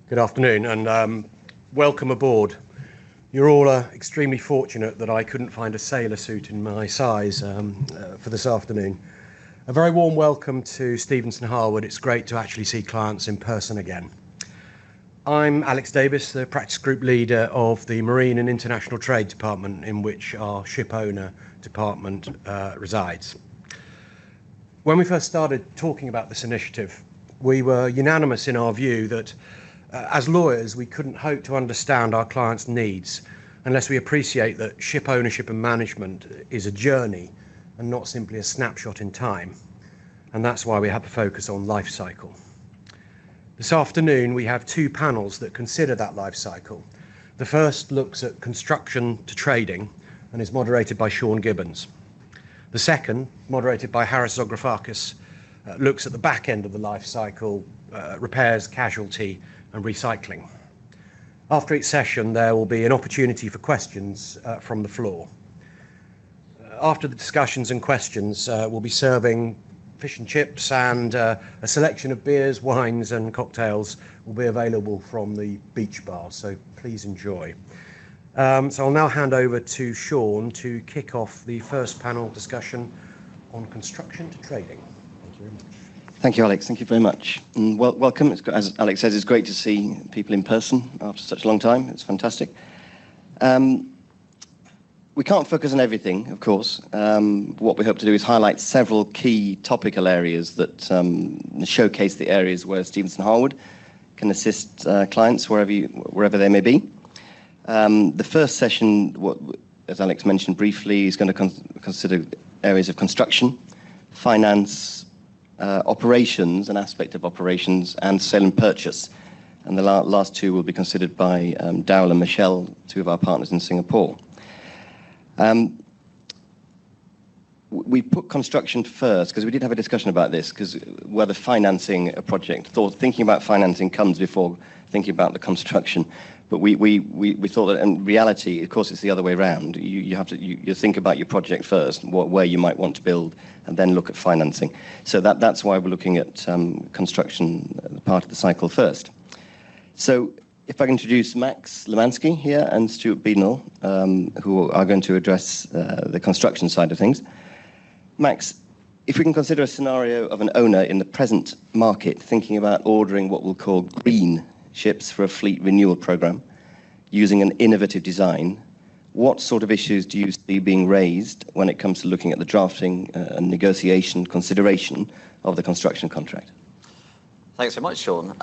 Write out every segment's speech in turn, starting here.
Good afternoon and welcome aboard. You're all extremely fortunate that I couldn't find a sailor suit in my size for this afternoon. A very warm welcome to Stevenson Harwood. It's great to actually see clients in person again. I'm Alex Davis, the Practice Group Leader of the Marine and International Trade Department, in which our ship owner department resides. When we first started talking about this initiative, we were unanimous in our view that as lawyers, we couldn't hope to understand our clients' needs unless we appreciate that ship ownership and management is a journey and not simply a snapshot in time. And that's why we have to focus on life cycle. This afternoon, we have two panels that consider that life cycle. The first looks at construction to trading and is moderated by Sean Gibbons. The second, moderated by Harris Zografakis, looks at the back end of the life cycle, repairs, casualty, and recycling. After each session, there will be an opportunity for questions from the floor. After the discussions and questions, we'll be serving fish and chips, and a selection of beers, wines, and cocktails will be available from the beach bar, so please enjoy. So I'll now hand over to Sean to kick off the first panel discussion on construction to trading. Thank you very much. Thank you, Alex. Thank you very much. And welcome. As Alex says, it's great to see people in person after such a long time. It's fantastic. We can't focus on everything, of course. What we hope to do is highlight several key topical areas that showcase the areas where Stevenson Harwood can assist clients wherever they may be. The first session, as Alex mentioned briefly, is going to consider areas of construction, finance, operations, an aspect of operations, and sale and purchase. And the last two will be considered by Daryl and Michelle, two of our partners in Singapore. We put construction first because we did have a discussion about this, because whether financing a project, thinking about financing comes before thinking about the construction. But we thought that in reality, of course, it's the other way around. You have to you think about your project first, where you might want to build, and then look at financing. So that's why we're looking at construction part of the cycle first. So if I can introduce Max Lemansky here and Stuart Beadnell, who are going to address the construction side of things. Max, if we can consider a scenario of an owner in the present market thinking about ordering what we'll call green ships for a fleet renewal program using an innovative design, what sort of issues do you see being raised when it comes to looking at the drafting and negotiation consideration of the construction contract? Thanks very much, Sean.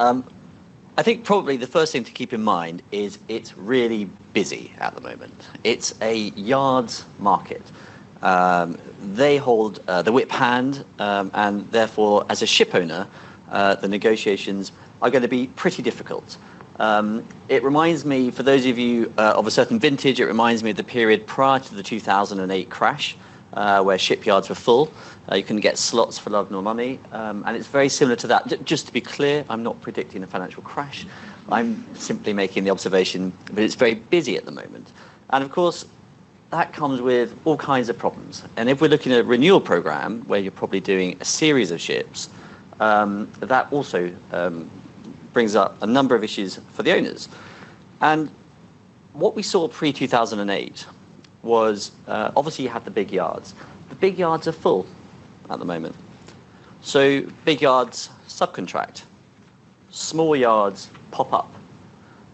I think probably the first thing to keep in mind is it's really busy at the moment. It's a yards market. They hold the whip hand, and therefore, as a ship owner, the negotiations are going to be pretty difficult. It reminds me, for those of you of a certain vintage, it reminds me of the period prior to the 2008 crash, where shipyards were full. You couldn't get slots for love nor money, and it's very similar to that. Just to be clear, I'm not predicting a financial crash. I'm simply making the observation that it's very busy at the moment. And of course, that comes with all kinds of problems. And if we're looking at a renewal program where you're probably doing a series of ships, that also brings up a number of issues for the owners. And what we saw pre-2008 was obviously you had the big yards. The big yards are full at the moment. So big yards subcontract. Small yards pop up.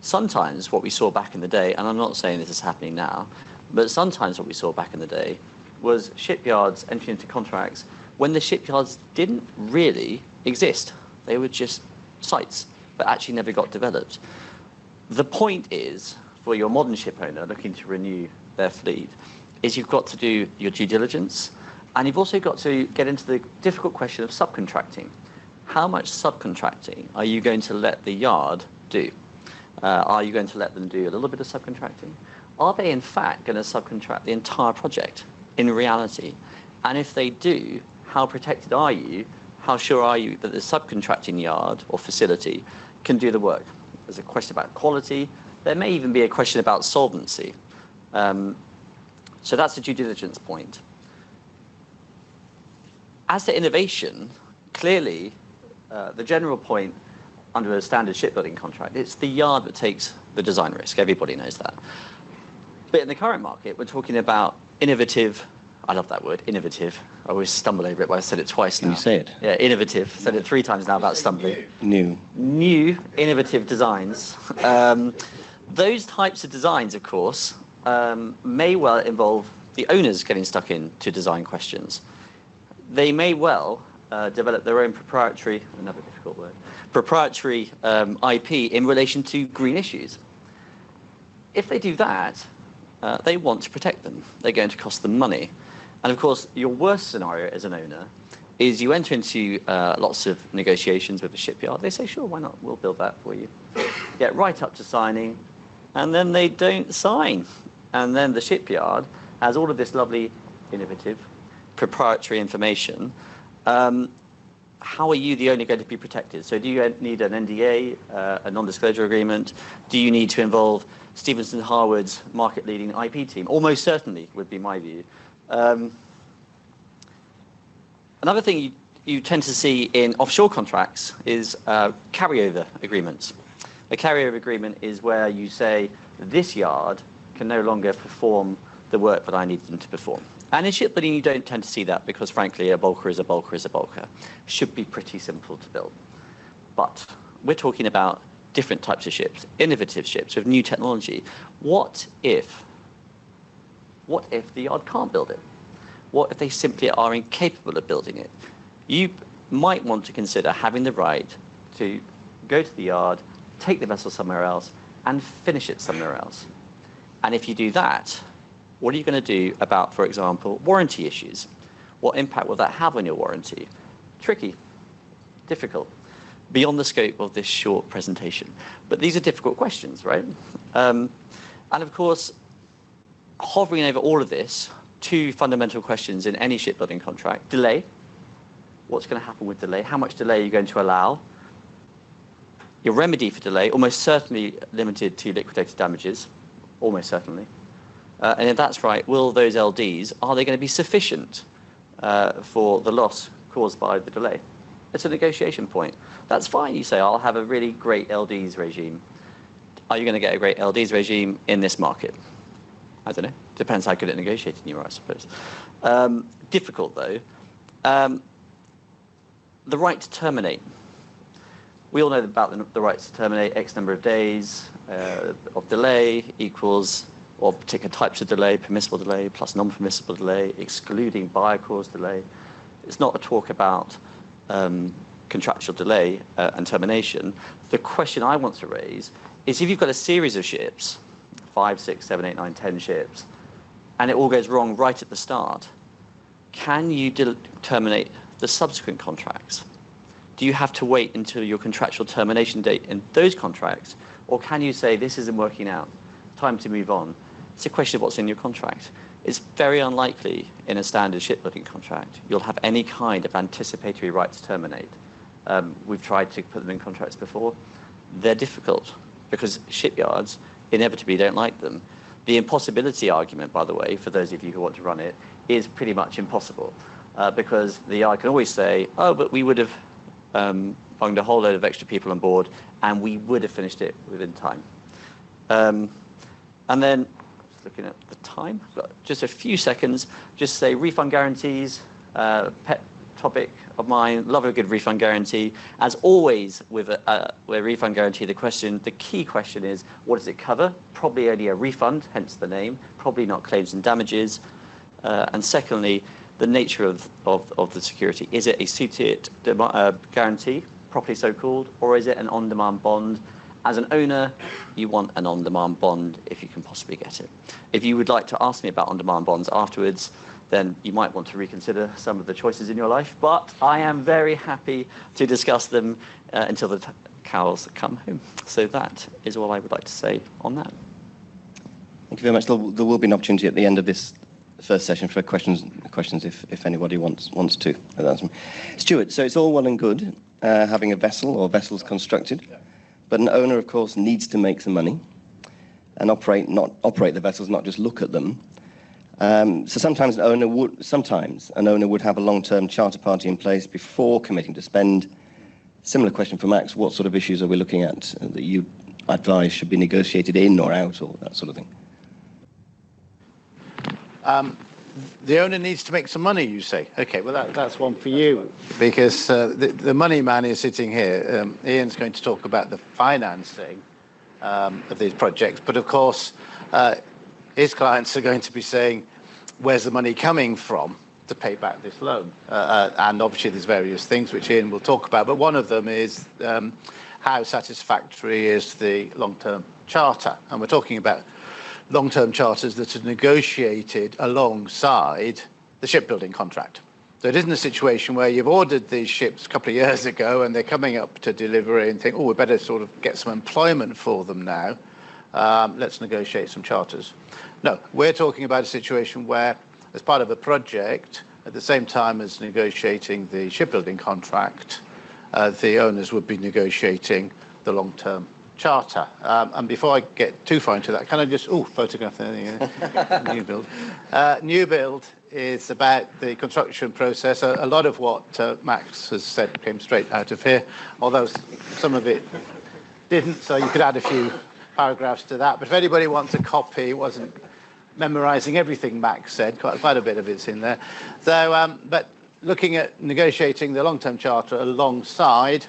Sometimes what we saw back in the day, and I'm not saying this is happening now, but sometimes what we saw back in the day was shipyards entering into contracts when the shipyards didn't really exist. They were just sites, but actually never got developed. The point is, for your modern ship owner looking to renew their fleet, is you've got to do your due diligence, and you've also got to get into the difficult question of subcontracting. How much subcontracting are you going to let the yard do? Are you going to let them do a little bit of subcontracting? Are they in fact going to subcontract the entire project in reality? And if they do, how protected are you? How sure are you that the subcontracting yard or facility can do the work? There's a question about quality. There may even be a question about solvency. So that's the due diligence point. As to innovation, clearly, the general point, under a standard shipbuilding contract, it's the yard that takes the design risk. Everybody knows that. But in the current market, we're talking about innovative. I love that word, innovative. I always stumble over it, but I said it twice now. Can you say it? Yeah, innovative. Said it 3 times now about stumbling. New, innovative designs. Those types of designs, of course, may well involve the owners getting stuck into design questions. They may well develop their own proprietary, another difficult word, proprietary IP in relation to green issues. If they do that, they want to protect them. They're going to cost them money. And of course, your worst scenario as an owner is you enter into lots of negotiations with the shipyard. They say, sure, why not? We'll build that for you. Get right up to signing, and then they don't sign. And then the shipyard has all of this lovely, innovative, proprietary information. How are you, the owner, going to be protected? So do you need an NDA, a non-disclosure agreement? Do you need to involve Stevenson Harwood's market-leading IP team? Almost certainly would be my view. Another thing you tend to see in offshore contracts is carryover agreements. A carryover agreement is where you say, this yard can no longer perform the work that I need them to perform. And in shipbuilding, you don't tend to see that because, frankly, a bulker is a bulker is a bulker. Should be pretty simple to build. But we're talking about different types of ships, innovative ships with new technology. What if the yard can't build it? What if they simply are incapable of building it? You might want to consider having the right to go to the yard, take the vessel somewhere else, and finish it somewhere else. And if you do that, what are you going to do about, for example, warranty issues? What impact will that have on your warranty? Tricky, difficult, beyond the scope of this short presentation. But these are difficult questions, right? And of course, hovering over all of this, 2 fundamental questions in any shipbuilding contract: delay. What's going to happen with delay? How much delay are you going to allow? Your remedy for delay, almost certainly limited to liquidated damages, almost certainly. And if that's right, will those LDs, are they going to be sufficient for the loss caused by the delay? It's a negotiation point. That's fine. You say, I'll have a really great LDs regime. Are you going to get a great LDs regime in this market? I don't know. Depends how good at negotiating you are, I suppose. Difficult, though. The right to terminate. We all know about the right to terminate X number of days of delay equals, or particular types of delay, permissible delay plus non-permissible delay, excluding buyer-caused delay. It's not a talk about contractual delay and termination. The question I want to raise is, if you've got a series of ships, 5, 6, 7, 8, 9, 10 ships, and it all goes wrong right at the start, can you terminate the subsequent contracts? Do you have to wait until your contractual termination date in those contracts, or can you say, this isn't working out, time to move on? It's a question of what's in your contract. It's very unlikely in a standard shipbuilding contract you'll have any kind of anticipatory right to terminate. We've tried to put them in contracts before. They're difficult because shipyards inevitably don't like them. The impossibility argument, by the way, for those of you who want to run it, is pretty much impossible because the yard can always say, oh, but we would have bunged a whole load of extra people on board and we would have finished it within time. And then, just looking at the time, I've got just a few seconds, just say refund guarantees, pet topic of mine, love a good refund guarantee. As always with a refund guarantee, the key question is, what does it cover? Probably only a refund, hence the name, probably not claims and damages. And secondly, the nature of the security. Is it a suited guarantee, properly so called, or is it an on-demand bond? As an owner, you want an on-demand bond if you can possibly get it. If you would like to ask me about on-demand bonds afterwards, then you might want to reconsider some of the choices in your life. But I am very happy to discuss them until the cows come home. So that is all I would like to say on that. Thank you very much. There will be an opportunity at the end of this first session for questions if anybody wants to. Stuart, so it's all well and good having a vessel or vessels constructed, but an owner, of course, needs to make some money and operate the vessels, not just look at them. So sometimes an owner would have a long-term charter party in place before committing to spend Similar question for Max. What sort of issues are we looking at that you advise should be negotiated in or out, or that sort of thing? The owner needs to make some money, you say. Okay, well, that's one for you, because the money man is sitting here. Ian's going to talk about the financing of these projects, but of course, his clients are going to be saying, where's the money coming from to pay back this loan? And obviously there's various things which Ian will talk about, but one of them is how satisfactory is the long-term charter? And we're talking about long-term charters that are negotiated alongside the shipbuilding contract. So it isn't a situation where you've ordered these ships a couple of years ago and they're coming up to delivery and think, oh, we better sort of get some employment for them now. Let's negotiate some charters. No, we're talking about a situation where, as part of a project, at the same time as negotiating the shipbuilding contract, the owners would be negotiating the long-term charter. And before I get too far into that, can I just, photograph the new build. New build is about the construction process. A lot of what Max has said came straight out of here, although some of it didn't, so you could add a few paragraphs to that. But if anybody wants a copy, it wasn't memorizing everything Max said, quite a bit of it's in there. So, but looking at negotiating the long-term charter alongside,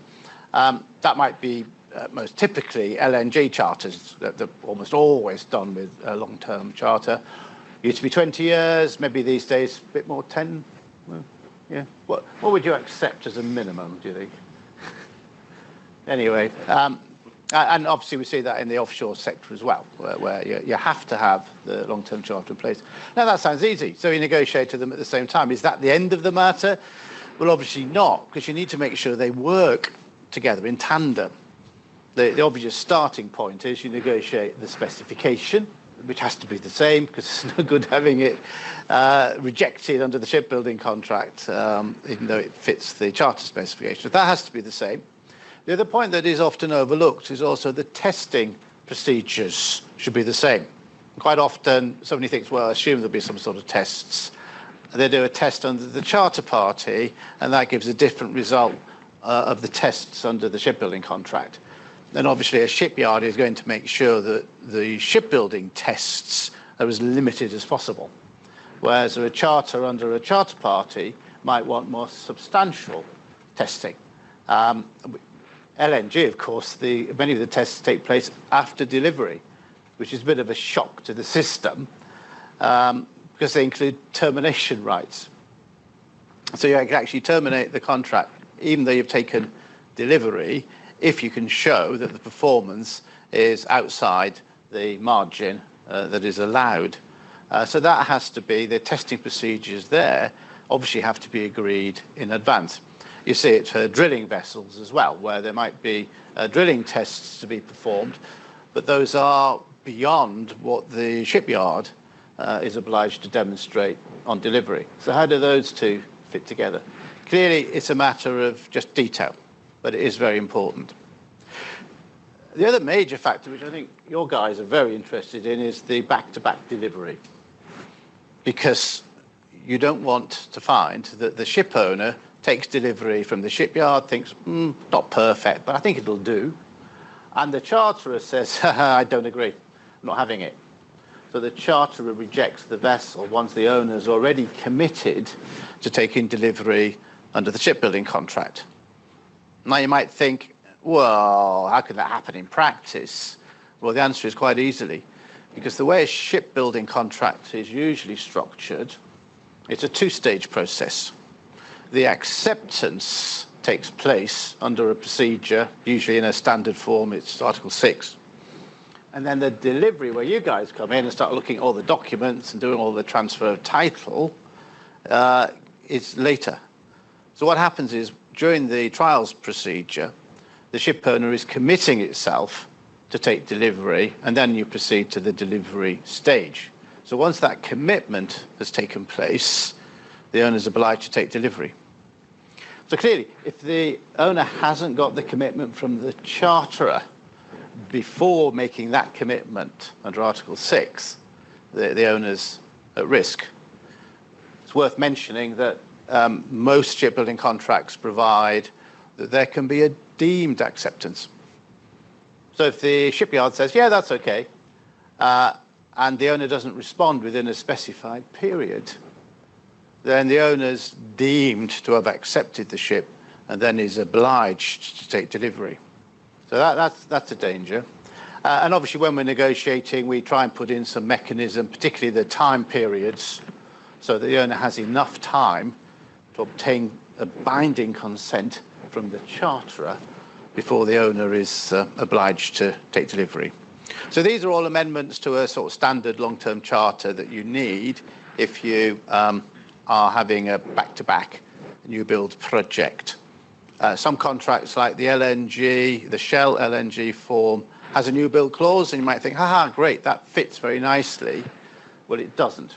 that might be most typically LNG charters that are almost always done with a long-term charter. Used to be 20 years, maybe these days a bit more, 10. Well, yeah. What would you accept as a minimum, do you think? Anyway, and obviously we see that in the offshore sector as well, where you have to have the long-term charter in place. Now that sounds easy, so you negotiate them at the same time. Is that the end of the matter? Well, obviously not, because you need to make sure they work together in tandem. The obvious starting point is you negotiate the specification, which has to be the same, because it's no good having it rejected under the shipbuilding contract, even though it fits the charter specification. That has to be the same. The other point that is often overlooked is also the testing procedures should be the same. Quite often, somebody thinks, well, I assume there'll be some sort of tests. They do a test under the charter party, and that gives a different result of the tests under the shipbuilding contract. Then obviously a shipyard is going to make sure that the shipbuilding tests are as limited as possible, whereas a charter under a charter party might want more substantial testing. LNG, of course, many of the tests take place after delivery, which is a bit of a shock to the system because they include termination rights. So you can actually terminate the contract even though you've taken delivery, if you can show that the performance is outside the margin that is allowed. So that has to be, the testing procedures there obviously have to be agreed in advance. You see it for drilling vessels as well, where there might be drilling tests to be performed, but those are beyond what the shipyard is obliged to demonstrate on delivery. So how do those two fit together? Clearly, it's a matter of just detail, but it is very important. The other major factor, which I think your guys are very interested in, is the back-to-back delivery. Because you don't want to find that the ship owner takes delivery from the shipyard, thinks, not perfect, but I think it'll do. And the charterer says, I don't agree, I'm not having it. So the charterer rejects the vessel once the owner's already committed to taking delivery under the shipbuilding contract. Now you might think, well, how can that happen in practice? Well, the answer is quite easily, because the way a shipbuilding contract is usually structured, it's a two-stage process. The acceptance takes place under a procedure, usually in a standard form, it's Article 6. And then the delivery, where you guys come in and start looking at all the documents and doing all the transfer of title, is later. So what happens is, during the trials procedure, the ship owner is committing itself to take delivery, and then you proceed to the delivery stage. So once that commitment has taken place, the owner is obliged to take delivery. So clearly, if the owner hasn't got the commitment from the charterer before making that commitment under Article 6, the owner's at risk. It's worth mentioning that most shipbuilding contracts provide that there can be a deemed acceptance. So if the shipyard says, yeah, that's okay, and the owner doesn't respond within a specified period, then the owner's deemed to have accepted the ship and then is obliged to take delivery. So that's a danger. And obviously when we're negotiating, we try and put in some mechanism, particularly the time periods, so that the owner has enough time to obtain a binding consent from the charterer before the owner is obliged to take delivery. So these are all amendments to a sort of standard long-term charter that you need if you are having a back-to-back new build project. Some contracts like the LNG, the Shell LNG form, has a new build clause, and you might think, haha, great, that fits very nicely. Well, it doesn't.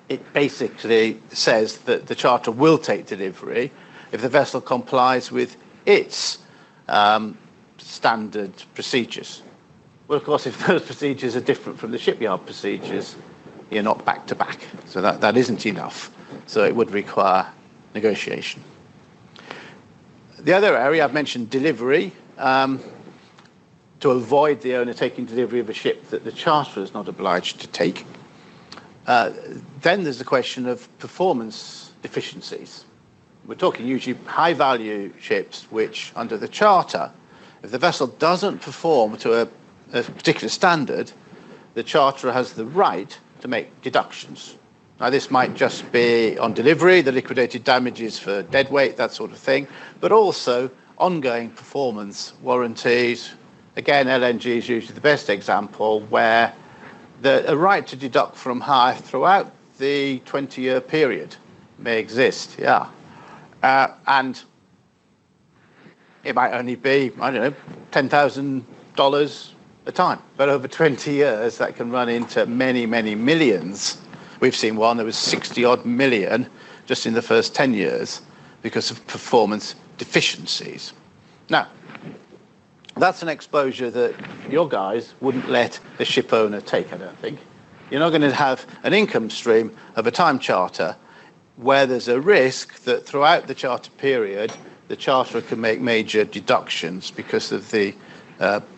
It basically says that the charter will take delivery if the vessel complies with its standard procedures. Well, of course, if those procedures are different from the shipyard procedures, you're not back to back. So that isn't enough. So it would require negotiation. The other area I've mentioned, delivery, to avoid the owner taking delivery of a ship that the charterer is not obliged to take. Then there's the question of performance deficiencies. We're talking usually high-value ships, which under the charter, if the vessel doesn't perform to a particular standard, the charterer has the right to make deductions. Now, this might just be on delivery, the liquidated damages for deadweight, that sort of thing, but also ongoing performance warranties. Again, LNG is usually the best example, where a right to deduct from hire throughout the 20-year period may exist, yeah. And it might only be, I don't know, $10,000 a time. But over 20 years, that can run into many, many millions. We've seen one, there was 60-odd million just in the first 10 years because of performance deficiencies. Now, that's an exposure that your guys wouldn't let the ship owner take, I don't think. You're not going to have an income stream of a time charter where there's a risk that throughout the charter period, the charterer can make major deductions because of the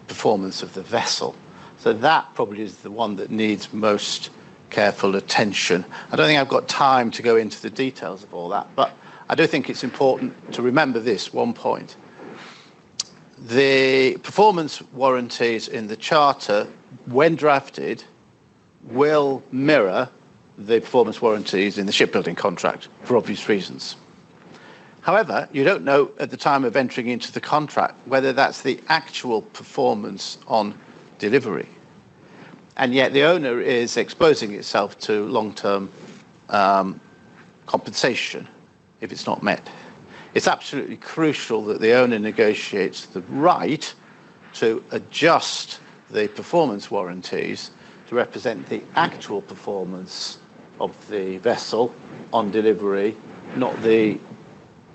performance of the vessel. So that probably is the one that needs most careful attention. I don't think I've got time to go into the details of all that, but I do think it's important to remember this one point. The performance warranties in the charter, when drafted, will mirror the performance warranties in the shipbuilding contract for obvious reasons. However, you don't know at the time of entering into the contract whether that's the actual performance on delivery. And yet the owner is exposing itself to long-term compensation if it's not met. It's absolutely crucial that the owner negotiates the right to adjust the performance warranties to represent the actual performance of the vessel on delivery, not the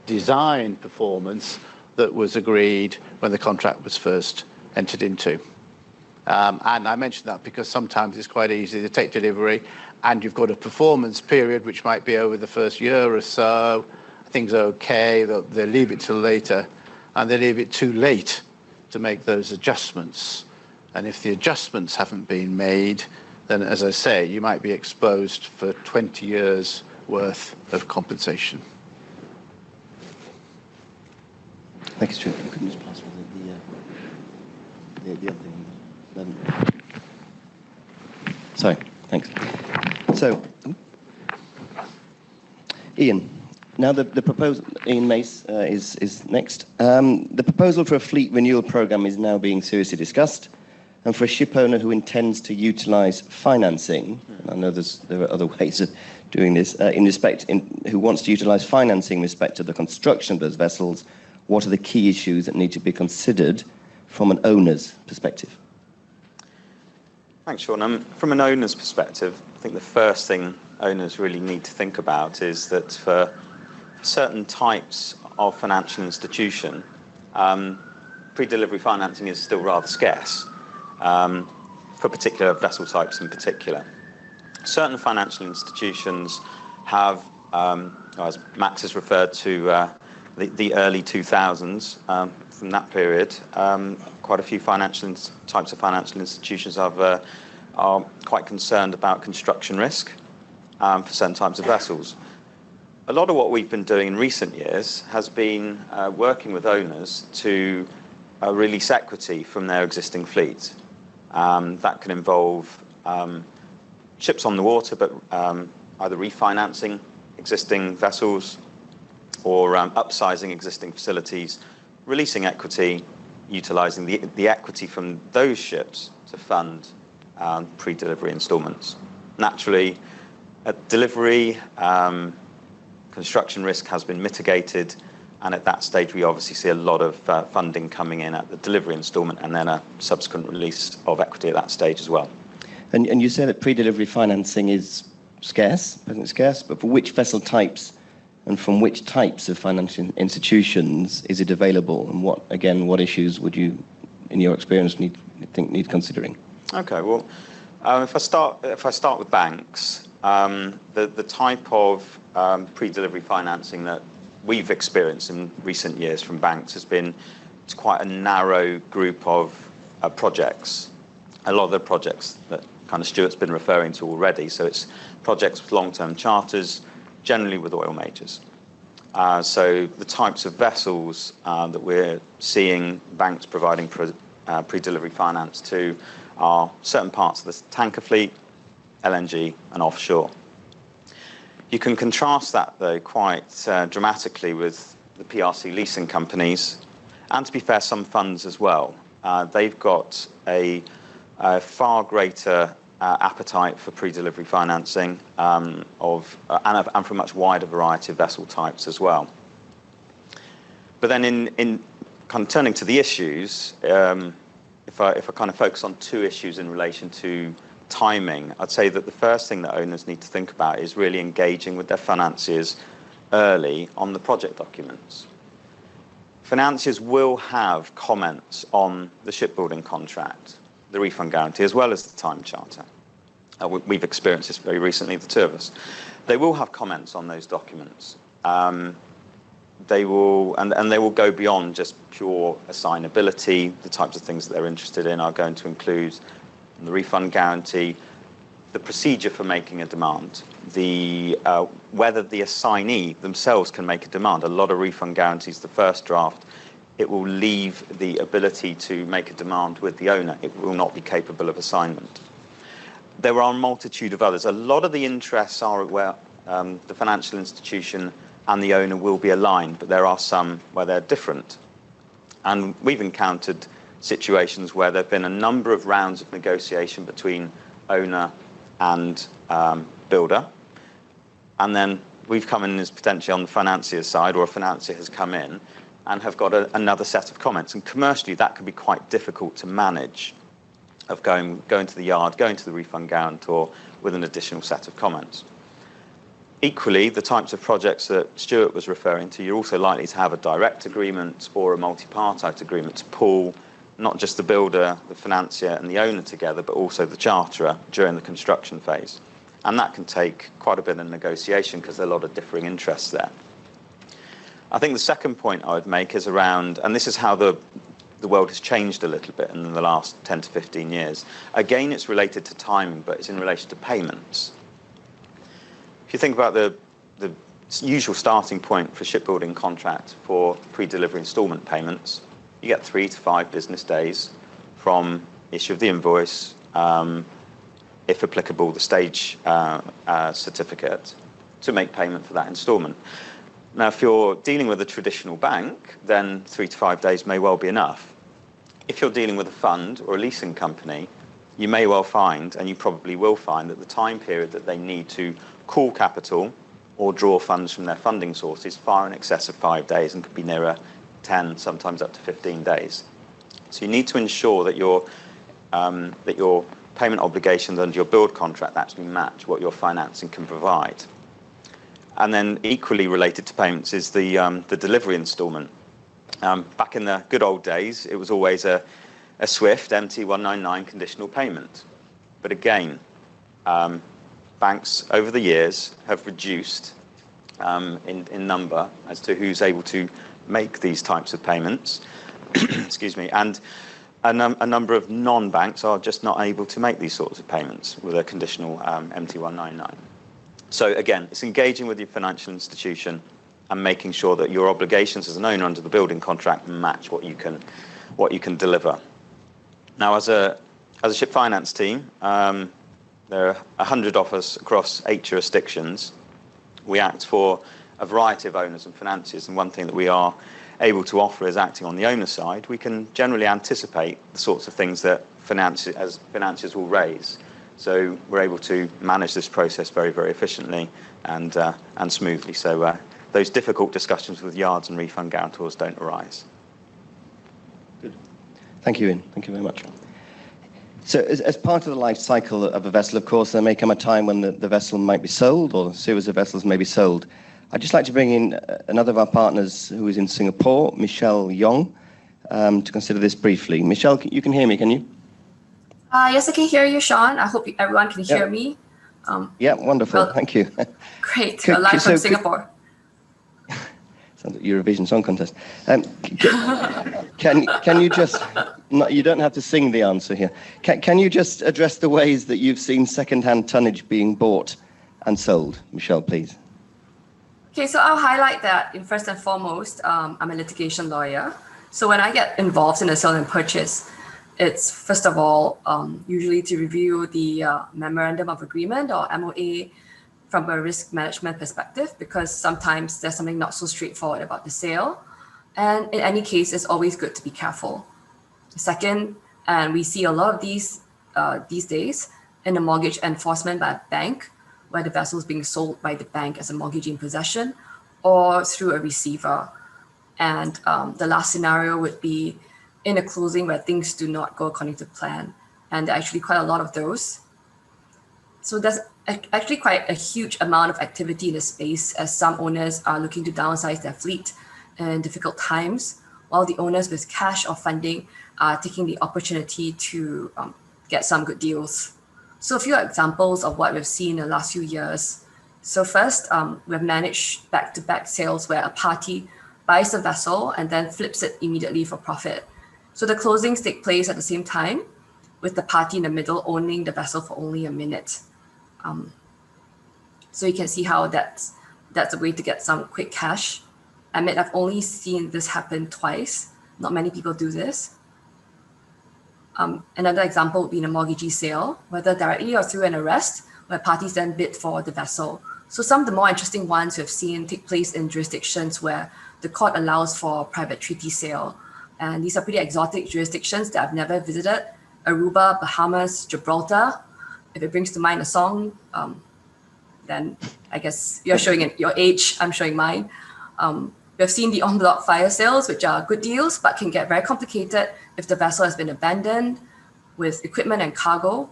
design performance that was agreed when the contract was first entered into. And I mention that because sometimes it's quite easy to take delivery and you've got a performance period which might be over the first year or so, things are okay, they'll leave it till later, and they leave it too late to make those adjustments. And if the adjustments haven't been made, then, as I say, you might be exposed for 20 years worth of compensation. Thank you, Stuart. Couldn't just pass the other thing. Sorry, thanks. So, Ian, now the proposal, Ian Mace is next. The proposal for a fleet renewal programme is now being seriously discussed. And for a ship owner who intends to utilise financing, and I know there are other ways of doing this, who wants to utilise financing in respect to the construction of those vessels, what are the key issues that need to be considered from an owner's perspective? Thanks, Sean. From an owner's perspective, I think the first thing owners really need to think about is that for certain types of financial institution, pre-delivery financing is still rather scarce. For particular vessel types in particular. Certain financial institutions have, as Max has referred to the early 2000s. From that period, quite a few types of financial institutions are quite concerned about construction risk for certain types of vessels. A lot of what we've been doing in recent years has been working with owners to release equity from their existing fleet. That can involve ships on the water, but either refinancing existing vessels or upsizing existing facilities, releasing equity, utilising the equity from those ships to fund pre-delivery instalments. Naturally, at delivery, construction risk has been mitigated, and at that stage we obviously see a lot of funding coming in at the delivery instalment and then a subsequent release of equity at that stage as well. And you say that pre-delivery financing is scarce, but for which vessel types and from which types of financial institutions is it available, and what issues would you, in your experience, need considering? Okay, well, if I start with banks, the type of pre-delivery financing that we've experienced in recent years from banks has been quite a narrow group of projects. A lot of the projects that kind of Stuart's been referring to already, so it's projects with long-term charters, generally with oil majors. So the types of vessels that we're seeing banks providing pre-delivery finance to are certain parts of the tanker fleet, LNG, and offshore. You can contrast that, though, quite dramatically with the PRC leasing companies, and to be fair, some funds as well. They've got a far greater appetite for pre-delivery financing and for a much wider variety of vessel types as well. But then in kind of turning to the issues, if I kind of focus on two issues in relation to timing, I'd say that the first thing that owners need to think about is really engaging with their financiers early on the project documents. Financiers will have comments on the shipbuilding contract, the refund guarantee, as well as the time charter. We've experienced this very recently, the two of us. They will have comments on those documents. They will go beyond just pure assignability. The types of things that they're interested in are going to include the refund guarantee, the procedure for making a demand, whether the assignee themselves can make a demand. A lot of refund guarantees, the first draft, it will leave the ability to make a demand with the owner. It will not be capable of assignment. There are a multitude of others. A lot of the interests are where the financial institution and the owner will be aligned, but there are some where they're different. And we've encountered situations where there have been a number of rounds of negotiation between owner and builder, and then we've come in as potentially on the financier's side, or a financier has come in and have got another set of comments. And commercially, that can be quite difficult to manage, of going to the yard, going to the refund guarantor with an additional set of comments. Equally, the types of projects that Stuart was referring to, you're also likely to have a direct agreement or a multi-partite agreement to pull not just the builder, the financier and the owner together, but also the charterer during the construction phase. And that can take quite a bit of negotiation because there are a lot of differing interests there. I think the second point I would make is around, and this is how the world has changed a little bit in the last 10 to 15 years. Again, it's related to timing, but it's in relation to payments. If you think about the usual starting point for shipbuilding contract for pre-delivery instalment payments, you get 3 to 5 business days from issue of the invoice, if applicable, the stage certificate, to make payment for that instalment. Now, if you're dealing with a traditional bank, then 3 to 5 days may well be enough. If you're dealing with a fund or a leasing company, you may well find, and you probably will find, that the time period that they need to call capital or draw funds from their funding sources far in excess of 5 days, and could be nearer 10, sometimes up to 15 days. So you need to ensure that your payment obligations under your build contract actually match what your financing can provide. And then equally related to payments is the delivery instalment. Back in the good old days, it was always a SWIFT MT199 conditional payment. But again, banks over the years have reduced in number as to who's able to make these types of payments. Excuse me. And a number of non-banks are just not able to make these sorts of payments with a conditional MT199. So again, it's engaging with your financial institution and making sure that your obligations as an owner under the building contract match what you can deliver. Now, as a ship finance team, there are 100 of us across 8 jurisdictions. We act for a variety of owners and financiers, and one thing that we are able to offer is acting on the owner side. We can generally anticipate the sorts of things that financiers will raise. So we're able to manage this process very, very efficiently and smoothly. So those difficult discussions with yards and refund guarantors don't arise. Good. Thank you, Ian. Thank you very much. So as part of the life cycle of a vessel, of course, there may come a time when the vessel might be sold, or a series of vessels may be sold. I'd just like to bring in another of our partners who is in Singapore, Michelle Yong, to consider this briefly. Michelle, you can hear me, can you? Yes, I can hear you, Sean. I hope everyone can hear me. Yeah, wonderful. Well, thank you. Great. Live from Singapore. Sounds like Eurovision Song Contest. Can you just, you don't have to sing the answer here. Can you just address the ways that you've seen second-hand tonnage being bought and sold? Michelle, please. Okay, so I'll highlight that first and foremost, I'm a litigation lawyer. So when I get involved in a sale and purchase, it's first of all, usually to review the Memorandum of Agreement or MOA from a risk management perspective, because sometimes there's something not so straightforward about the sale. And in any case, it's always good to be careful. Second, and we see a lot of these days in the mortgage enforcement by a bank, where the vessel is being sold by the bank as a mortgagee in possession or through a receiver. And the last scenario would be in a closing where things do not go according to plan. And there are actually quite a lot of those. So there's actually quite a huge amount of activity in the space, as some owners are looking to downsize their fleet in difficult times, while the owners with cash or funding are taking the opportunity to get some good deals. So a few examples of what we've seen in the last few years. So first, we've managed back-to-back sales where a party buys a vessel and then flips it immediately for profit. So the closings take place at the same time, with the party in the middle owning the vessel for only a minute. So you can see how that's a way to get some quick cash. I admit I've only seen this happen twice. Not many people do this. Another example would be in a mortgagee sale, whether directly or through an arrest, where parties then bid for the vessel. So some of the more interesting ones we've seen take place in jurisdictions where the court allows for private treaty sale. And these are pretty exotic jurisdictions that I've never visited: Aruba, Bahamas, Gibraltar. If it brings to mind a song, then I guess you're showing your age, I'm showing mine. We've seen the en-bloc fire sales, which are good deals, but can get very complicated if the vessel has been abandoned with equipment and cargo.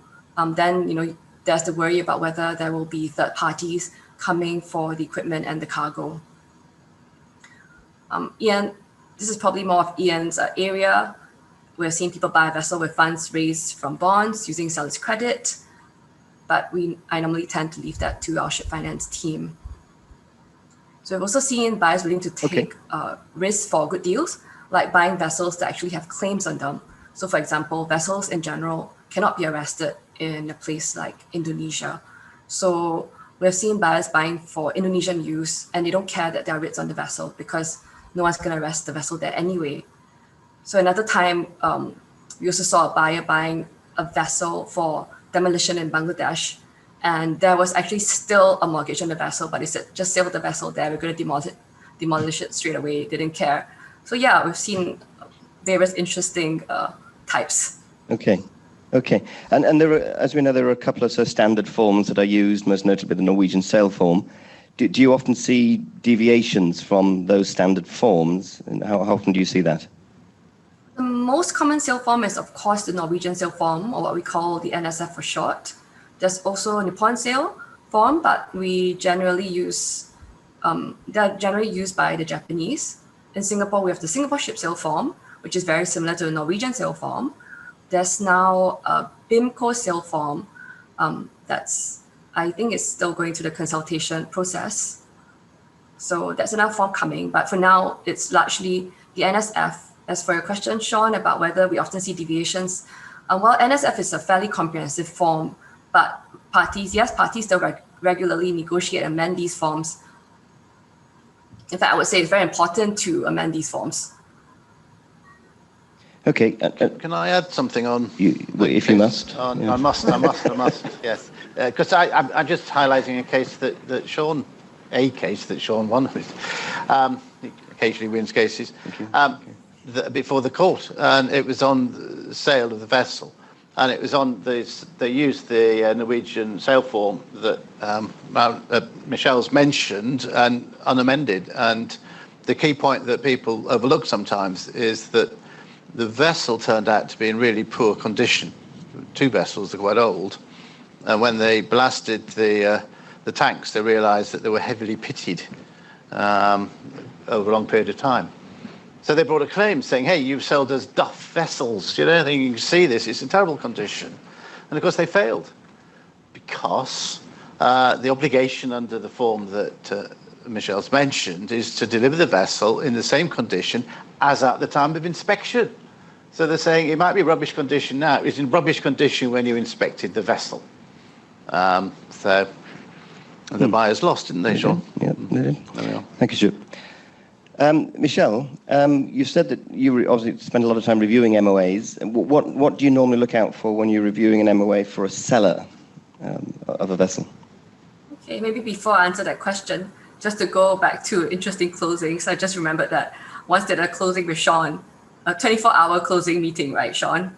Then there's the worry about whether there will be third parties coming for the equipment and the cargo. Ian, this is probably more of Ian's area. We're seeing people buy a vessel with funds raised from bonds using seller's credit, but I normally tend to leave that to our ship finance team. So we've also seen buyers willing to take risks for good deals, like buying vessels that actually have claims on them. So for example, vessels in general cannot be arrested in a place like Indonesia. So we've seen buyers buying for Indonesian use, and they don't care that there are writs on the vessel because no one's going to arrest the vessel there anyway. So another time, we also saw a buyer buying a vessel for demolition in Bangladesh, and there was actually still a mortgage on the vessel, but they said, just sell the vessel there, we're going to demolish it straight away. They didn't care. So yeah, we've seen various interesting types. Okay. And there are, as we know, there are a couple of standard forms that are used, most notably the Norwegian sail form. Do you often see deviations from those standard forms? And how often do you see that? The most common sail form is, of course, the Norwegian sail form, or what we call the NSF for short. There's also a Nippon sail form, but we generally use, they're generally used by the Japanese. In Singapore, we have the Singapore ship sail form, which is very similar to the Norwegian sail form. There's now a BIMCO sail form I think it's still going through the consultation process. So that's another form coming. But for now, it's largely the NSF. As for your question, Sean, about whether we often see deviations, well, NSF is a fairly comprehensive form, but parties still regularly negotiate and amend these forms. In fact, I would say it's very important to amend these forms. Okay. Can I add something on? If you must. I must, yes. Because I'm just highlighting a case that Sean won with. Occasionally wins cases. Before the court, and it was on the sale of the vessel. And it was on this, they used the Norwegian sale form that Michelle's mentioned and unamended. And the key point that people overlook sometimes is that the vessel turned out to be in really poor condition. 2 vessels are quite old. And when they blasted the tanks, they realized that they were heavily pitted over a long period of time. So they brought a claim saying, hey, you've sold us duff vessels. You don't think you can see this? It's in terrible condition. And of course they failed because the obligation under the form that Michelle's mentioned is to deliver the vessel in the same condition as at the time of inspection. So they're saying it might be rubbish condition now. It's in rubbish condition when you inspected the vessel. So the buyers lost, didn't they, Sean? Yeah, they did. There we are. Thank you, Stuart. Michelle, you said that you obviously spend a lot of time reviewing MOAs. What do you normally look out for when you're reviewing an MOA for a seller of a vessel? Okay, maybe before I answer that question, just to go back to interesting closings, I just remembered that once did a closing with Sean, a 24-hour closing meeting, right, Sean?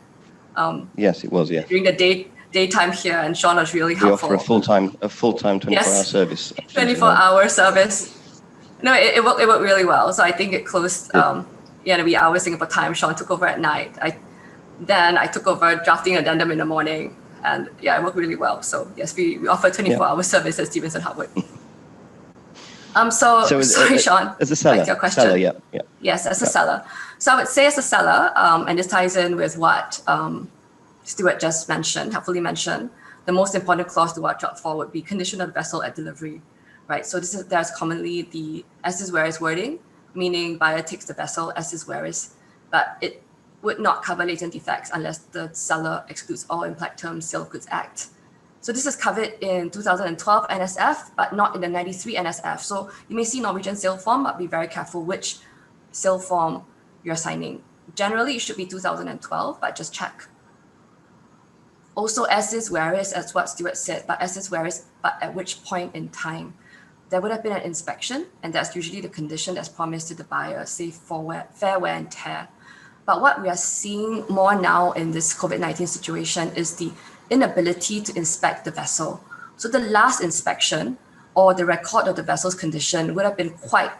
Yes, it was, yeah. During the daytime here, and Sean was really helpful. We offer a full-time 24-hour service. 24-hour service. No, it worked really well. So I think it closed, wee hours Singapore time. Sean took over at night. Then I took over drafting addendum in the morning. And yeah, it worked really well. So yes, we offer 24-hour service at Stevenson Harwood. Sorry, Sean. As a seller. Back to your question. Seller, yeah. Yes, as a seller. So I would say as a seller, and this ties in with what Stuart just helpfully mentioned, the most important clause to watch out for would be condition of the vessel at delivery. Right, so there's commonly the as is where is wording, meaning buyer takes the vessel as is where is, but it would not cover latent defects unless the seller excludes all implied terms Sale of Goods Act. So this is covered in 2012 NSF, but not in the 93 NSF. So you may see Norwegian sale form, but be very careful which sale form you're signing. Generally, it should be 2012, but just check. Also, as is where is, as what Stuart said, but as is where is, but at which point in time. There would have been an inspection, and that's usually the condition that's promised to the buyer, say fair wear and tear. But what we are seeing more now in this COVID-19 situation is the inability to inspect the vessel. So the last inspection or the record of the vessel's condition would have been quite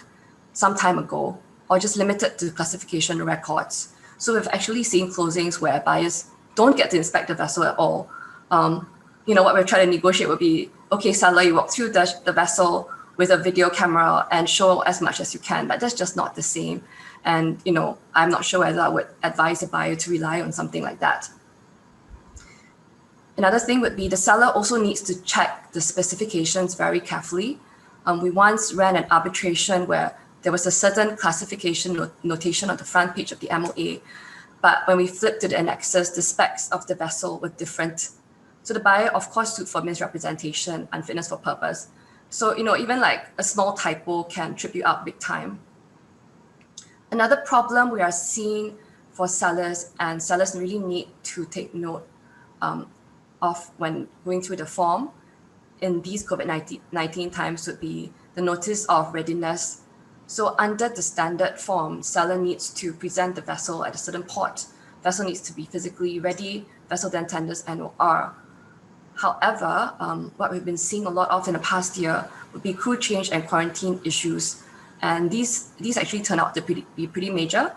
some time ago, or just limited to classification records. So we've actually seen closings where buyers don't get to inspect the vessel at all. What we're trying to negotiate would be, okay, seller, you walk through the vessel with a video camera and show as much as you can, but that's just not the same. And, I'm not sure whether I would advise a buyer to rely on something like that. Another thing would be the seller also needs to check the specifications very carefully. We once ran an arbitration where there was a certain classification notation on the front page of the MOA, but when we flipped to the annexes, the specs of the vessel were different. So the buyer, of course, sued for misrepresentation, unfitness for purpose. So, even like a small typo can trip you up big time. Another problem we are seeing for sellers, and sellers really need to take note of when going through the form in these COVID-19 times would be the notice of readiness. So under the standard form, seller needs to present the vessel at a certain port. Vessel needs to be physically ready. Vessel then tenders NOR. However, what we've been seeing a lot of in the past year would be crew change and quarantine issues. And these actually turn out to be pretty major.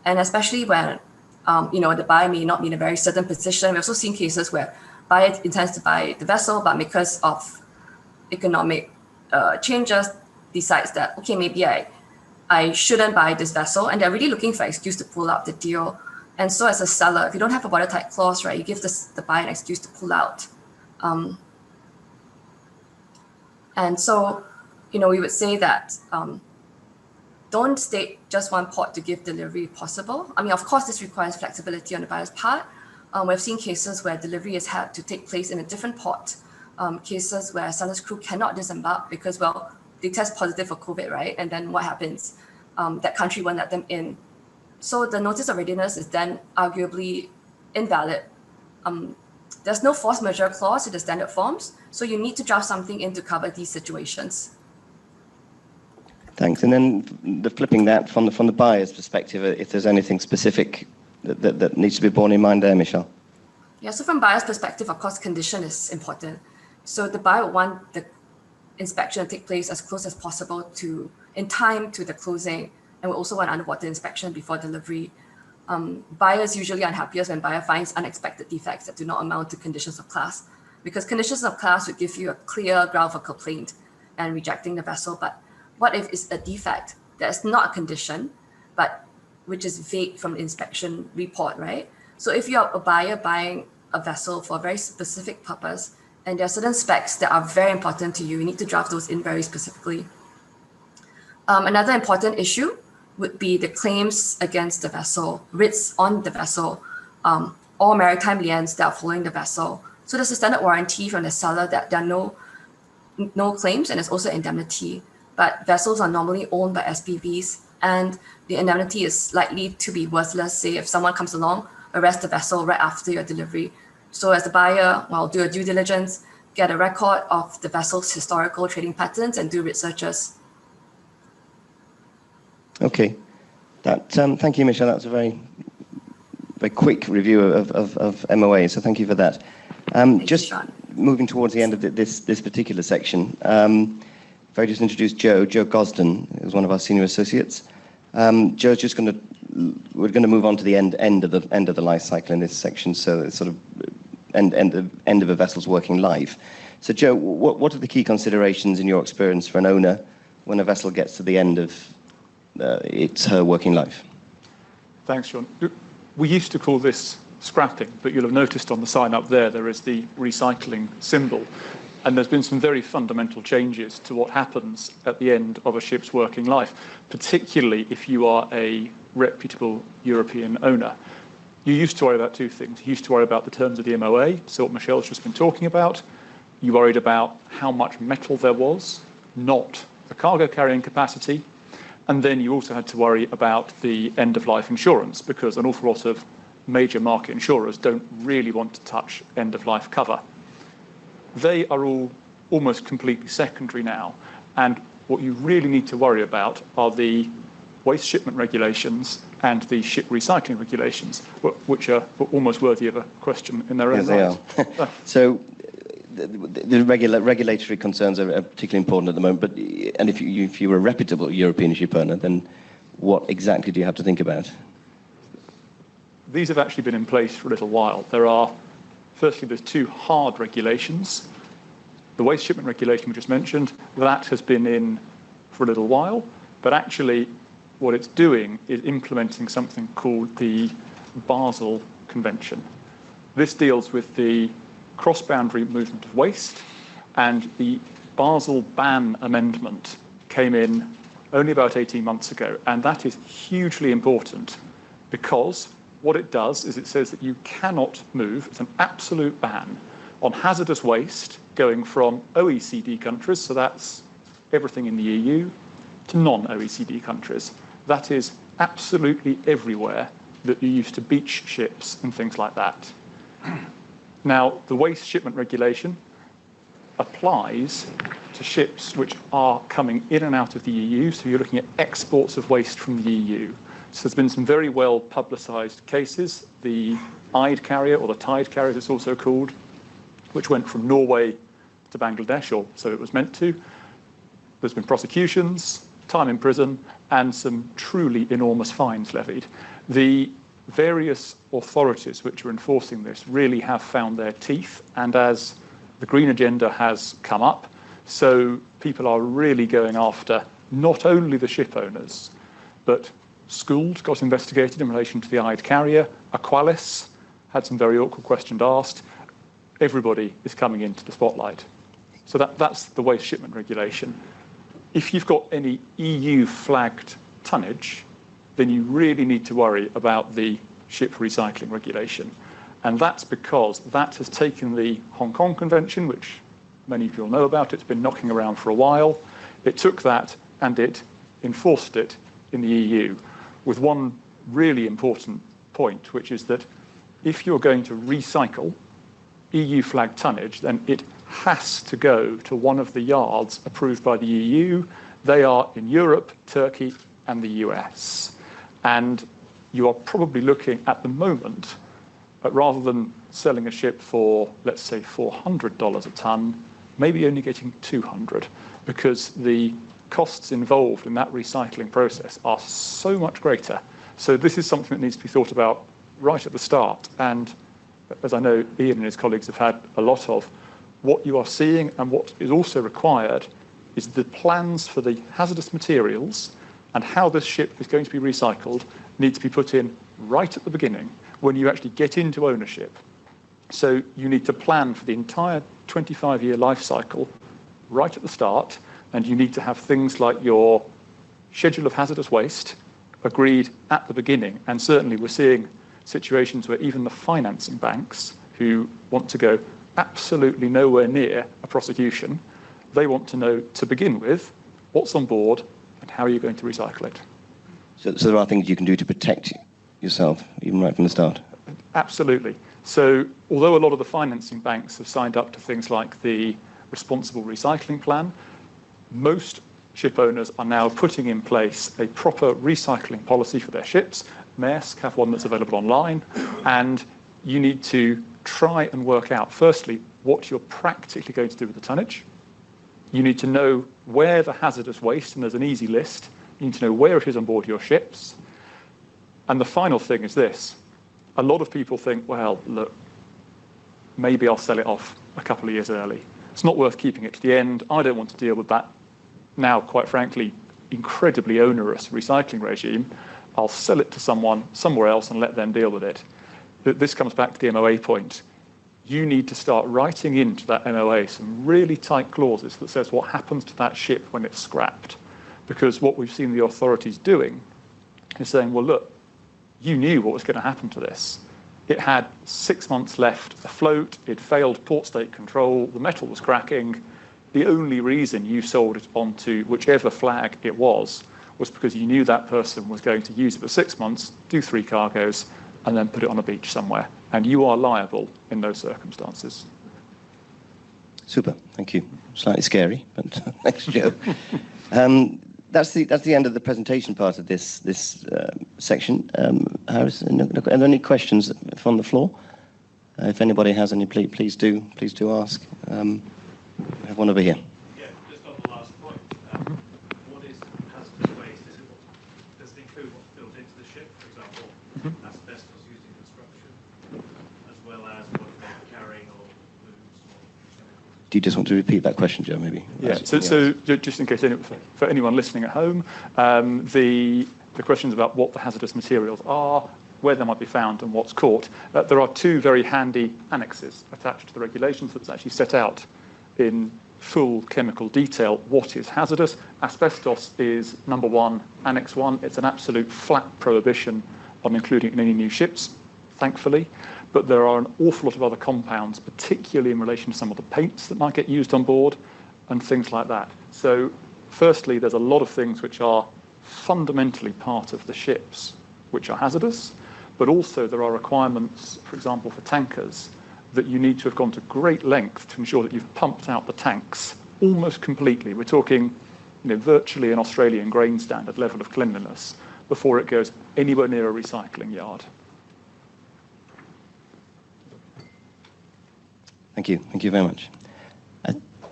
And especially when, the buyer may not be in a very certain position. We've also seen cases where buyer intends to buy the vessel, but because of economic changes, decides that, okay, maybe I shouldn't buy this vessel. And they're really looking for an excuse to pull out the deal. And so as a seller, if you don't have a watertight clause, right, you give the buyer an excuse to pull out. And so, we would say that don't state just one port to give delivery if possible. I mean, of course, this requires flexibility on the buyer's part. We've seen cases where delivery has had to take place in a different port, cases where seller's crew cannot disembark because, well, they test positive for COVID, right? And then what happens? That country won't let them in. So the notice of readiness is then arguably invalid. There's no force majeure clause in the standard forms, so you need to draft something in to cover these situations. Thanks. And then flipping that from the buyer's perspective, if there's anything specific that needs to be borne in mind there, Michelle? Yeah, so from buyer's perspective, of course, condition is important. So the buyer would want the inspection to take place as close as possible in time to the closing, and we also want underwater inspection before delivery. Buyers usually unhappiest when buyer finds unexpected defects that do not amount to conditions of class, because conditions of class would give you a clear ground for complaint and rejecting the vessel. But what if it's a defect that is not a condition, but which is vague from the inspection report, right? So if you're a buyer buying a vessel for a very specific purpose, and there are certain specs that are very important to you, you need to draft those in very specifically. Another important issue would be the claims against the vessel, writs on the vessel, or maritime liens that are following the vessel. So there's a standard warranty from the seller that there are no claims, and there's also indemnity. But vessels are normally owned by SPVs, and the indemnity is likely to be worthless, say if someone comes along, arrest the vessel right after your delivery. So as the buyer, do a due diligence, get a record of the vessel's historical trading patterns and do writ searches. Okay. Thank you, Michelle. That was a very, very quick review of MOA, so thank you for that. Just moving towards the end of this particular section, if I just introduce Joe Gosden, who's one of our senior associates. Joe's just we're going to move on to the end of the life cycle in this section, so it's sort of end of a vessel's working life. So Joe, what are the key considerations in your experience for an owner when a vessel gets to the end of her working life? Thanks, Sean. We used to call this scrapping, but you'll have noticed on the sign up there is the recycling symbol. And there's been some very fundamental changes to what happens at the end of a ship's working life, particularly if you are a reputable European owner. You used to worry about two things. You used to worry about the terms of the MOA, so what Michelle's just been talking about. You worried about how much metal there was, not the cargo carrying capacity. And then you also had to worry about the end-of-life insurance, because an awful lot of major market insurers don't really want to touch end-of-life cover. They are all almost completely secondary now. And what you really need to worry about are the waste shipment regulations and the ship recycling regulations, which are almost worthy of a question in their own right. They are. So the regulatory concerns are particularly important at the moment, and if you're a reputable European ship owner, then what exactly do you have to think about? These have actually been in place for a little while. Firstly, there's two hard regulations. The waste shipment regulation we just mentioned, that has been in for a little while, but actually what it's doing is implementing something called the Basel Convention. This deals with the cross-boundary movement of waste, and the Basel Ban Amendment came in only about 18 months ago, and that is hugely important because what it does is it says that you cannot move, it's an absolute ban, on hazardous waste going from OECD countries, so that's everything in the EU, to non-OECD countries. That is absolutely everywhere that you used to beach ships and things like that. Now, the waste shipment regulation applies to ships which are coming in and out of the EU, so you're looking at exports of waste from the EU. So there's been some very well publicised cases. The Ide carrier, or the Tide carrier as it's also called, which went from Norway to Bangladesh, or so it was meant to. There's been prosecutions, time in prison, and some truly enormous fines levied. The various authorities which are enforcing this really have found their teeth, and as the green agenda has come up, so people are really going after not only the ship owners, but Schooled got investigated in relation to the Ide carrier, Aqualis had some very awkward questions asked. Everybody is coming into the spotlight. So that's the waste shipment regulation. if you've got any EU flagged tonnage, then you really need to worry about the ship recycling regulation. And that's because that has taken the Hong Kong Convention, which many of you will know about. It's been knocking around for a while. It took that and it enforced it in the EU with one really important point, which is that if you're going to recycle EU flagged tonnage, then it has to go to one of the yards approved by the EU. They are in Europe, Turkey, and the US. And you are probably looking at the moment at, rather than selling a ship for, let's say, $400 a ton, maybe only getting 200, because the costs involved in that recycling process are so much greater. So this is something that needs to be thought about right at the start. And as I know Ian and his colleagues have had a lot of, what you are seeing and what is also required is the plans for the hazardous materials and how this ship is going to be recycled need to be put in right at the beginning when you actually get into ownership. So you need to plan for the entire 25-year life cycle right at the start, and you need to have things like your schedule of hazardous waste agreed at the beginning. And certainly we're seeing situations where even the financing banks, who want to go absolutely nowhere near a prosecution, they want to know to begin with what's on board and how are you going to recycle it. So there are things you can do to protect yourself, even right from the start? Absolutely. So although a lot of the financing banks have signed up to things like the responsible recycling plan, most ship owners are now putting in place a proper recycling policy for their ships. Maersk have one that's available online, and you need to try and work out, firstly, what you're practically going to do with the tonnage. You need to know where the hazardous waste, and there's an easy list, you need to know where it is on board your ships. And the final thing is this. A lot of people think, well, look, maybe I'll sell it off a couple of years early. It's not worth keeping it to the end. I don't want to deal with that now, quite frankly, incredibly onerous recycling regime. I'll sell it to someone somewhere else and let them deal with it. This comes back to the MOA point. You need to start writing into that MOA some really tight clauses that says what happens to that ship when it's scrapped. Because what we've seen the authorities doing is saying, well, look, you knew what was going to happen to this. It had 6 months left afloat. It failed port state control. The metal was cracking. The only reason you sold it onto whichever flag it was because you knew that person was going to use it for 6 months, do 3 cargoes, and then put it on a beach somewhere. And you are liable in those circumstances. Super, thank you. Slightly scary, but thanks, Joe. That's the end of the presentation part of this section. Harris, are there any questions from the floor? If anybody has any, please do ask. We have one over here. Yeah, just on the last point. What is hazardous waste? Does it include what's built into the ship, for example, asbestos used in construction, as well as what about carrying or moves? Do you just want to repeat that question, Joe, maybe? Yeah, so just in case for anyone listening at home, the questions about what the hazardous materials are, where they might be found and what's caught. There are 2 very handy annexes attached to the regulations that's actually set out in full chemical detail what is hazardous. Asbestos is number 1, Annex 1. It's an absolute flat prohibition on including it in any new ships, thankfully. But there are an awful lot of other compounds, particularly in relation to some of the paints that might get used on board and things like that. So firstly, there's a lot of things which are fundamentally part of the ships which are hazardous, but also there are requirements, for example, for tankers, that you need to have gone to great length to ensure that you've pumped out the tanks almost completely. We're talking, virtually an Australian grain standard level of cleanliness before it goes anywhere near a recycling yard. Thank you very much.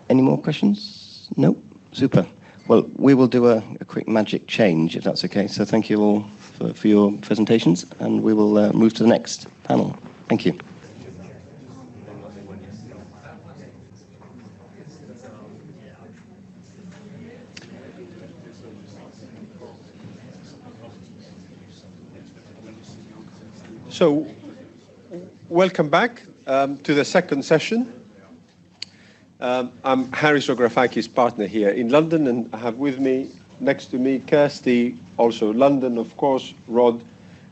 Any more questions? No? Super. Well, we will do a quick magic change, if that's okay. So thank you all for your presentations, and we will move to the next panel. Thank you. So, welcome back to the second session. I'm Harris Ografakis' partner here in London, and I have with me, next to me, Kirsty, also London, of course, Rod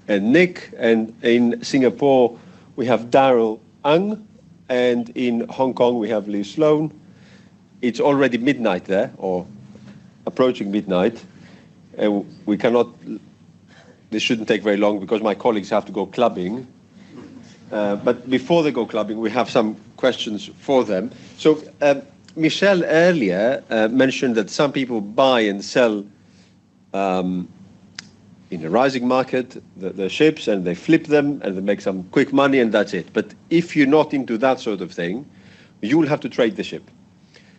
and Nick. And in Singapore, we have Daryl Ang, and in Hong Kong, we have Lee Sloan. It's already midnight there, or approaching midnight. And we cannot, this shouldn't take very long because my colleagues have to go clubbing. But before they go clubbing, we have some questions for them. So Michelle earlier mentioned that some people buy and sell in a rising market the ships, and they flip them and they make some quick money, and that's it. But if you're not into that sort of thing, you will have to trade the ship.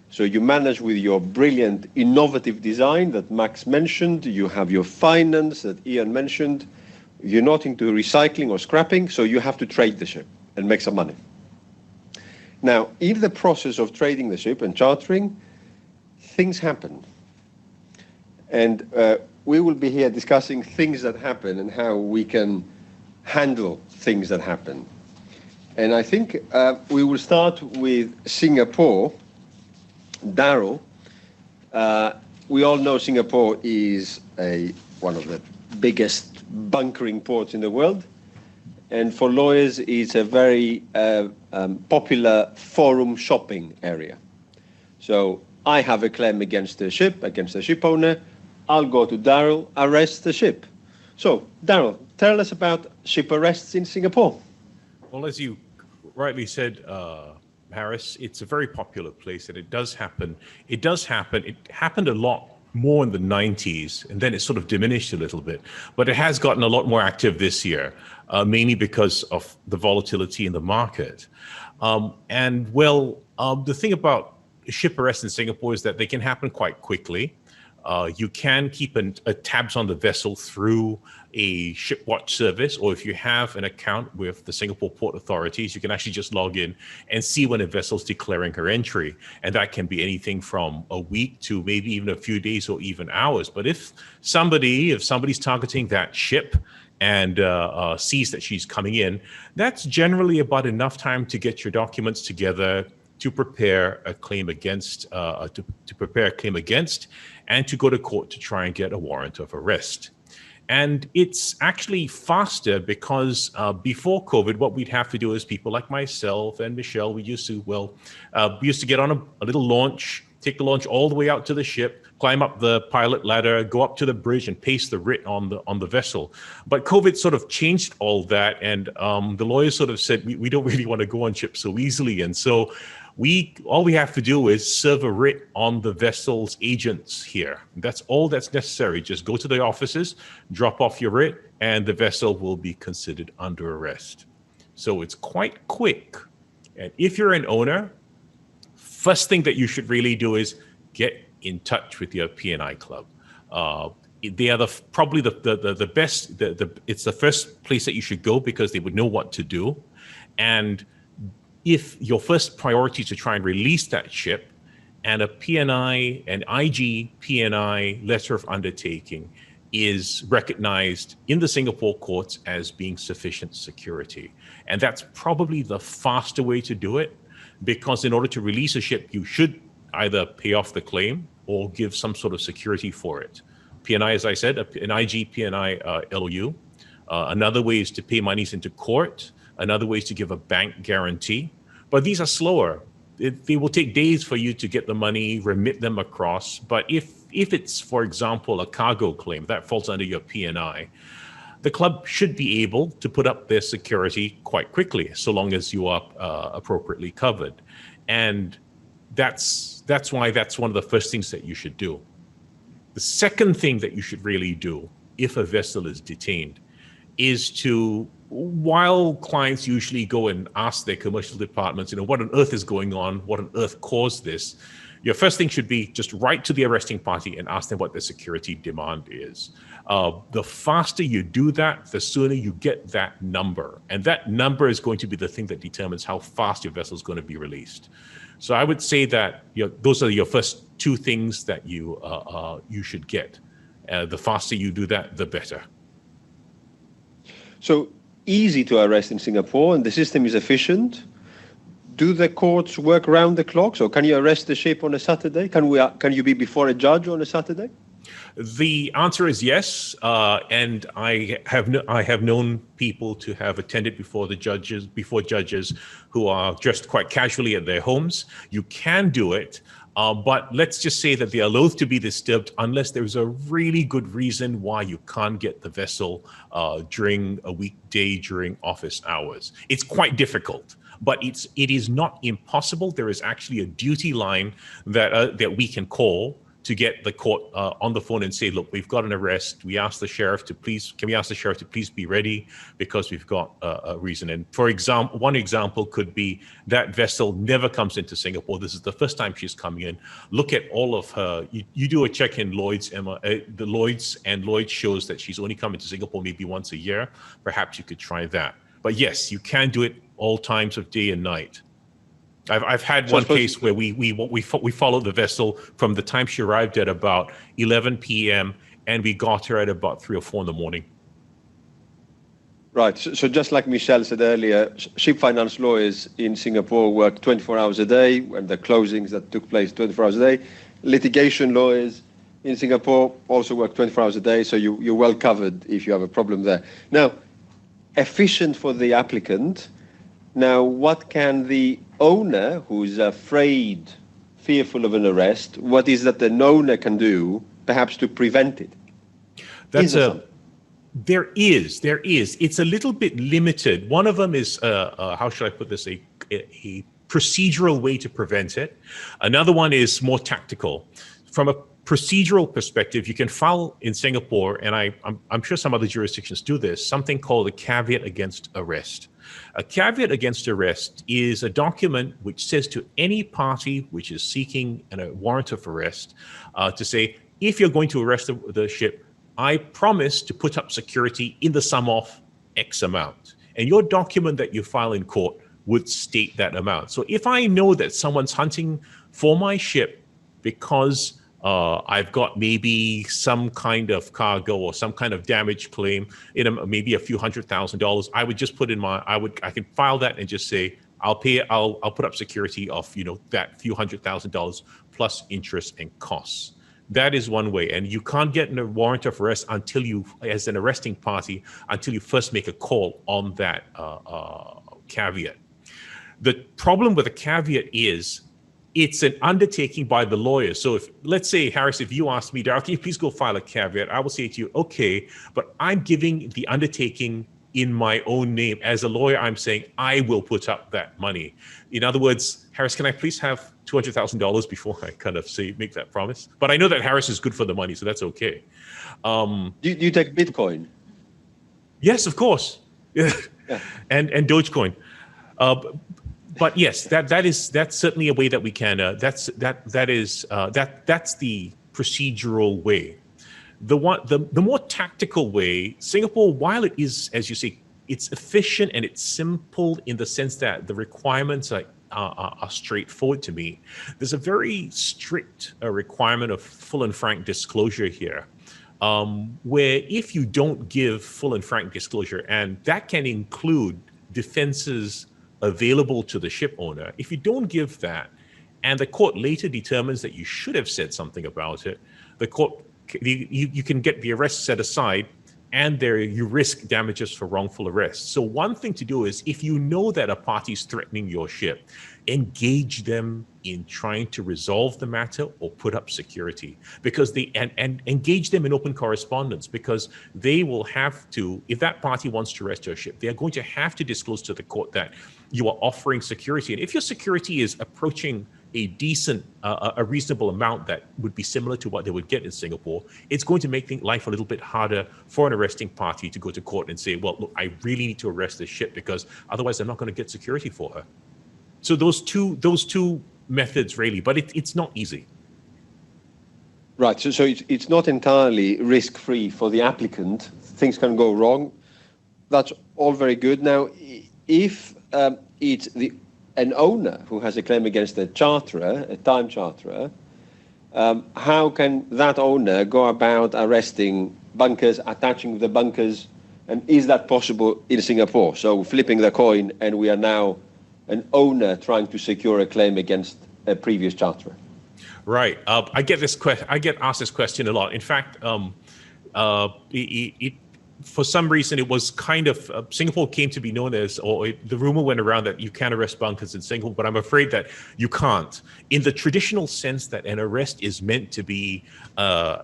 So you manage with your brilliant innovative design that Max mentioned, you have your finance that Ian mentioned, you're not into recycling or scrapping, so you have to trade the ship and make some money. Now, in the process of trading the ship and chartering, things happen. And we will be here discussing things that happen and how we can handle things that happen. And I think we will start with Singapore. Daryl, we all know Singapore is one of the biggest bunkering ports in the world. And for lawyers, it's a very popular forum shopping area. So I have a claim against the ship, against the ship owner. I'll go to Daryl, arrest the ship. So, Daryl, tell us about ship arrests in Singapore. Well, as you rightly said, Harris, it's a very popular place, and it does happen. It happened a lot more in the 90s, and then it sort of diminished a little bit. But it has gotten a lot more active this year, mainly because of the volatility in the market. The thing about ship arrests in Singapore is that they can happen quite quickly. You can keep tabs on the vessel through a ship watch service, or if you have an account with the Singapore Port Authorities, you can actually just log in and see when a vessel's declaring her entry. And that can be anything from a week to maybe even a few days or even hours. But if somebody's targeting that ship and sees that she's coming in, that's generally about enough time to get your documents together, to prepare a claim against, and to go to court to try and get a warrant of arrest. And it's actually faster because before COVID, what we'd have to do is people like myself and Michelle, we used to get on a little launch, take the launch all the way out to the ship, climb up the pilot ladder, go up to the bridge and paste the writ on the vessel. But COVID sort of changed all that, and the lawyers sort of said, we don't really want to go on ships so easily. And so all we have to do is serve a writ on the vessel's agents here. That's all that's necessary. Just go to the offices, drop off your writ, and the vessel will be considered under arrest. So it's quite quick. And if you're an owner, first thing that you should really do is get in touch with your P&I club. They are probably the best. It's the first place that you should go because they would know what to do. And if your first priority is to try and release that ship, and an IG P&I letter of undertaking is recognized in the Singapore courts as being sufficient security. And that's probably the faster way to do it, because in order to release a ship, you should either pay off the claim or give some sort of security for it. P&I, as I said, an IG P&I LOU. Another way is to pay monies into court. Another way is to give a bank guarantee. But these are slower. They will take days for you to get the money, remit them across. But if it's, for example, a cargo claim, that falls under your P&I, the club should be able to put up their security quite quickly, so long as you are appropriately covered. And that's why that's one of the first things that you should do. The second thing that you should really do if a vessel is detained is to, while clients usually go and ask their commercial departments, what on earth is going on? What on earth caused this? Your first thing should be just write to the arresting party and ask them what their security demand is. The faster you do that, the sooner you get that number. And that number is going to be the thing that determines how fast your vessel is going to be released. So I would say that those are your first two things that you should get. The faster you do that, the better. So easy to arrest in Singapore, and the system is efficient. do the courts work round the clock? So can you arrest the ship on a Saturday? Can you be before a judge on a Saturday? The answer is yes, and I have known people to have attended before judges who are dressed quite casually at their homes. You can do it, but let's just say that they are loath to be disturbed unless there's a really good reason why you can't get the vessel during a weekday during office hours. It's quite difficult, but it is not impossible. There is actually a duty line that we can call to get the court on the phone and say, look, we've got an arrest. Can we ask the sheriff to please be ready because we've got a reason. And for example, one example could be that vessel never comes into Singapore. This is the first time she's coming in. Look at all of her. You do a check in Lloyd's, the Lloyd's, and Lloyd's shows that she's only coming to Singapore maybe once a year. Perhaps you could try that. But yes, you can do it all times of day and night. I've had one case where we followed the vessel from the time she arrived at about 11 p.m. and we got her at about 3 or 4 in the morning. Right. So just like Michelle said earlier, ship finance lawyers in Singapore work 24 hours a day, and the closings that took place 24 hours a day. Litigation lawyers in Singapore also work 24 hours a day, so you're well covered if you have a problem there. Now, efficient for the applicant. Now, what can the owner who's afraid, fearful of an arrest, what is that an owner can do, perhaps to prevent it? There is. It's a little bit limited. One of them is, how should I put this, a procedural way to prevent it. Another one is more tactical. From a procedural perspective, you can file in Singapore, and I'm sure some other jurisdictions do this, something called a caveat against arrest. A caveat against arrest is a document which says to any party which is seeking a warrant of arrest to say, if you're going to arrest the ship, I promise to put up security in the sum of X amount. And your document that you file in court would state that amount. So if I know that someone's hunting for my ship because I've got maybe some kind of cargo or some kind of damage claim in maybe a few $100,000, I would just put in I can file that and just say, I'll put up security of, that few $100,000 plus interest and costs. That is one way. And you can't get a warrant of arrest until you, as an arresting party, until you first make a call on that caveat. The problem with a caveat is it's an undertaking by the lawyer. So if, let's say, Harris, if you ask me, Darrell, can you please go file a caveat? I will say to you, okay, but I'm giving the undertaking in my own name. As a lawyer, I'm saying I will put up that money. In other words, Harris, can I please have $200,000 before I kind of make that promise? But I know that Harris is good for the money, so that's okay. Do you take Bitcoin? Yes, of course. Yeah. And Dogecoin. But yes, that's certainly a way that we can. That's the procedural way. The more tactical way, Singapore, while it is, as you say, it's efficient and it's simple in the sense that the requirements are straightforward to me. There's a very strict requirement of full and frank disclosure here, where if you don't give full and frank disclosure, and that can include defenses available to the ship owner, if you don't give that, and the court later determines that you should have said something about it, the court, you can get the arrest set aside, and you risk damages for wrongful arrest. So one thing to do is, if you know that a party is threatening your ship, engage them in trying to resolve the matter or put up security, because and engage them in open correspondence, because they will have to, if that party wants to arrest your ship, they are going to have to disclose to the court that you are offering security. And if your security is approaching a decent, a reasonable amount that would be similar to what they would get in Singapore, it's going to make life a little bit harder for an arresting party to go to court and say, well, look, I really need to arrest this ship because otherwise I'm not going to get security for her. So those two methods really, but it's not easy. Right, so it's not entirely risk-free for the applicant. Things can go wrong. That's all very good. Now, if it's an owner who has a claim against a charterer, a time charterer, how can that owner go about arresting bunkers, attaching the bunkers, and is that possible in Singapore? So flipping the coin, and we are now an owner trying to secure a claim against a previous charterer? Right. I get asked this question a lot. In fact, for some reason, it was kind of Singapore came to be known as, the rumor went around that you can arrest bunkers in Singapore, but I'm afraid that you can't. In the traditional sense that an arrest is meant to be an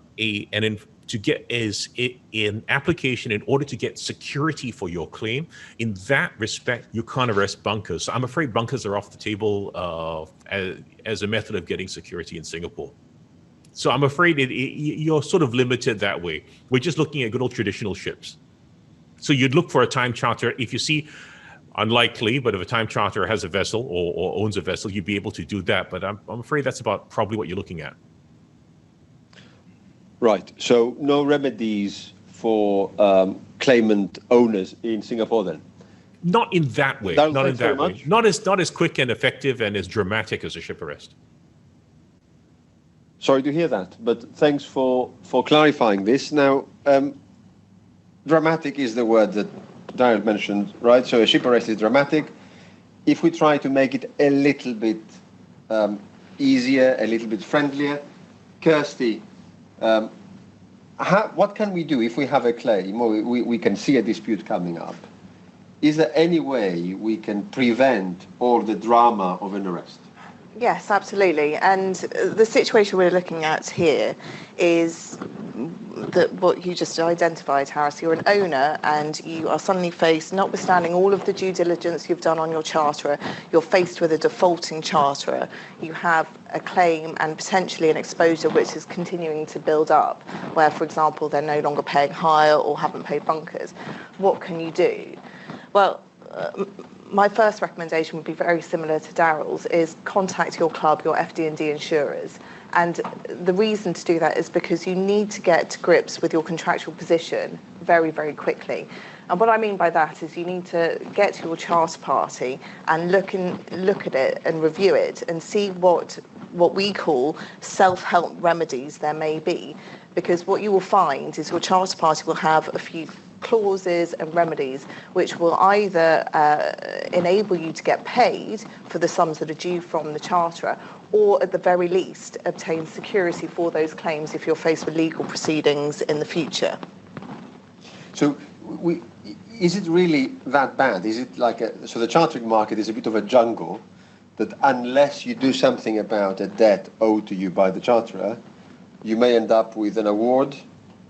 application in order to get security for your claim. In that respect, you can't arrest bunkers. So I'm afraid bunkers are off the table as a method of getting security in Singapore. So I'm afraid you're sort of limited that way. We're just looking at good old traditional ships. So you'd look for a time charter. If you see, unlikely, but if a time charter has a vessel or owns a vessel, you'd be able to do that. But I'm afraid that's about probably what you're looking at. Right. So no remedies for claimant owners in Singapore then? Not in that way. Not in that way. Not as quick and effective and as dramatic as a ship arrest. Sorry to hear that, but thanks for clarifying this. Now, dramatic is the word that Darren mentioned, right? So a ship arrest is dramatic. If we try to make it a little bit easier, a little bit friendlier, Kirsty, what can we do if we have a claim or we can see a dispute coming up? Is there any way we can prevent all the drama of an arrest? Yes, absolutely. And the situation we're looking at here is that what you just identified, Harris. You're an owner and you are suddenly faced, notwithstanding all of the due diligence you've done on your charterer, you're faced with a defaulting charterer. You have a claim and potentially an exposure which is continuing to build up, where, for example, they're no longer paying hire or haven't paid bunkers. What can you do? Well, my first recommendation would be very similar to Darryl's, is contact your club, your FD&D insurers. And the reason to do that is because you need to get to grips with your contractual position very, very quickly. And what I mean by that is you need to get to your charter party and look at it and review it and see what we call self-help remedies there may be. Because what you will find is your charter party will have a few clauses and remedies which will either enable you to get paid for the sums that are due from the charterer, or at the very least obtain security for those claims if you're faced with legal proceedings in the future. So is it really that bad? Is it like so the chartering market is a bit of a jungle that unless you do something about a debt owed to you by the charterer, you may end up with an award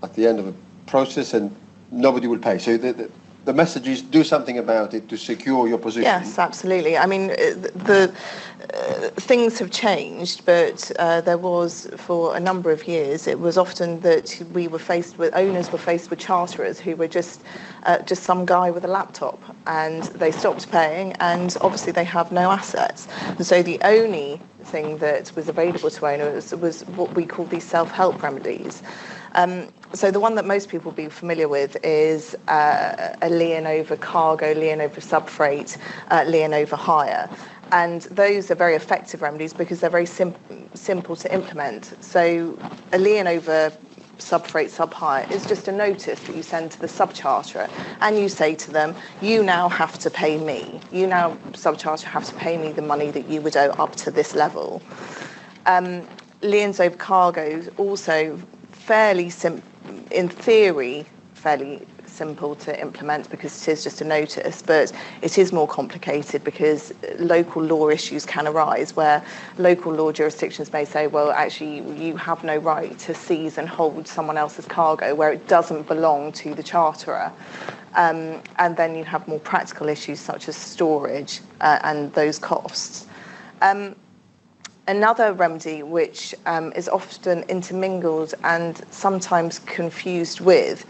at the end of a process and nobody will pay. So the message is do something about it to secure your position. Yes, absolutely. I mean, the things have changed, but there was, for a number of years, it was often that owners were faced with charterers who were just some guy with a laptop, and they stopped paying, and obviously they have no assets. And so the only thing that was available to owners was what we call these self-help remedies. So the one that most people will be familiar with is a lien over cargo, lien over subfreight, lien over hire. And those are very effective remedies because they're very simple to implement. So a lien over subfreight, subhire is just a notice that you send to the subcharterer, and you say to them, you now have to pay me. You now, subcharterer, have to pay me the money that you would owe up to this level. Liens over cargo also in theory, fairly simple to implement because it is just a notice, but it is more complicated because local law issues can arise where local law jurisdictions may say, well, actually, you have no right to seize and hold someone else's cargo where it doesn't belong to the charterer. And then you have more practical issues such as storage and those costs. Another remedy which is often intermingled and sometimes confused with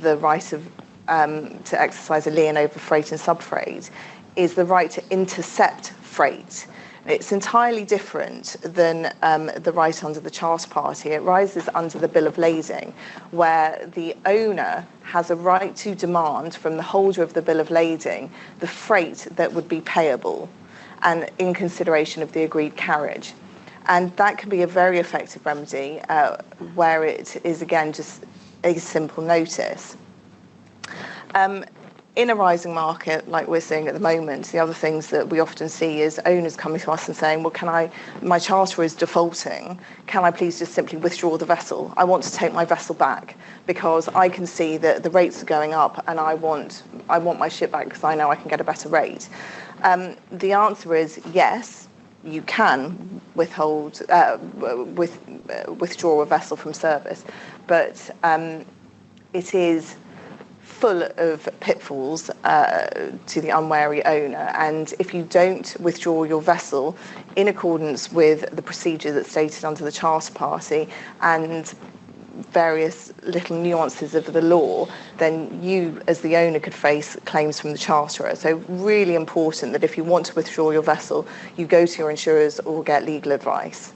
the right of to exercise a lien over freight and subfreight is the right to intercept freight. It's entirely different than the right under the charter party. It rises under the bill of lading, where the owner has a right to demand from the holder of the bill of lading the freight that would be payable, and in consideration of the agreed carriage. And that can be a very effective remedy where it is, again, just a simple notice. in a rising market like we're seeing at the moment, the other things that we often see is owners coming to us and saying, well, my charter is defaulting, can I please just simply withdraw the vessel? I want to take my vessel back because I can see that the rates are going up and I want my ship back because I know I can get a better rate. The answer is yes, you can withdraw a vessel from service, but it is full of pitfalls to the unwary owner, and if you don't withdraw your vessel in accordance with the procedure that's stated under the charter party and various little nuances of the law, then you as the owner could face claims from the charterer. So really important that if you want to withdraw your vessel, you go to your insurers or get legal advice.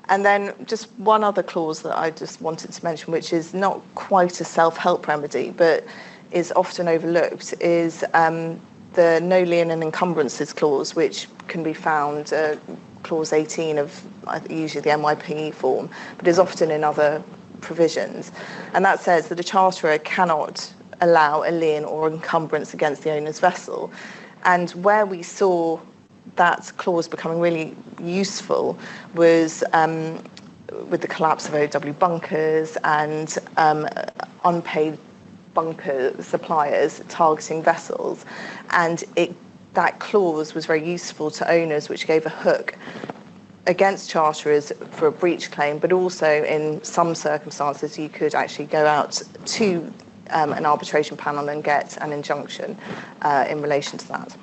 And then just one other clause that I just wanted to mention, which is not quite a self-help remedy, but is often overlooked, is the no lien and encumbrances clause, which can be found clause 18 of usually the NYPE form, but is often in other provisions. And that says that a charterer cannot allow a lien or encumbrance against the owner's vessel. And where we saw that clause becoming really useful was with the collapse of OW bunkers and unpaid bunker suppliers targeting vessels, and that clause was very useful to owners, which gave a hook against charterers for a breach claim, but also in some circumstances you could actually go out to an arbitration panel and get an injunction in relation to that.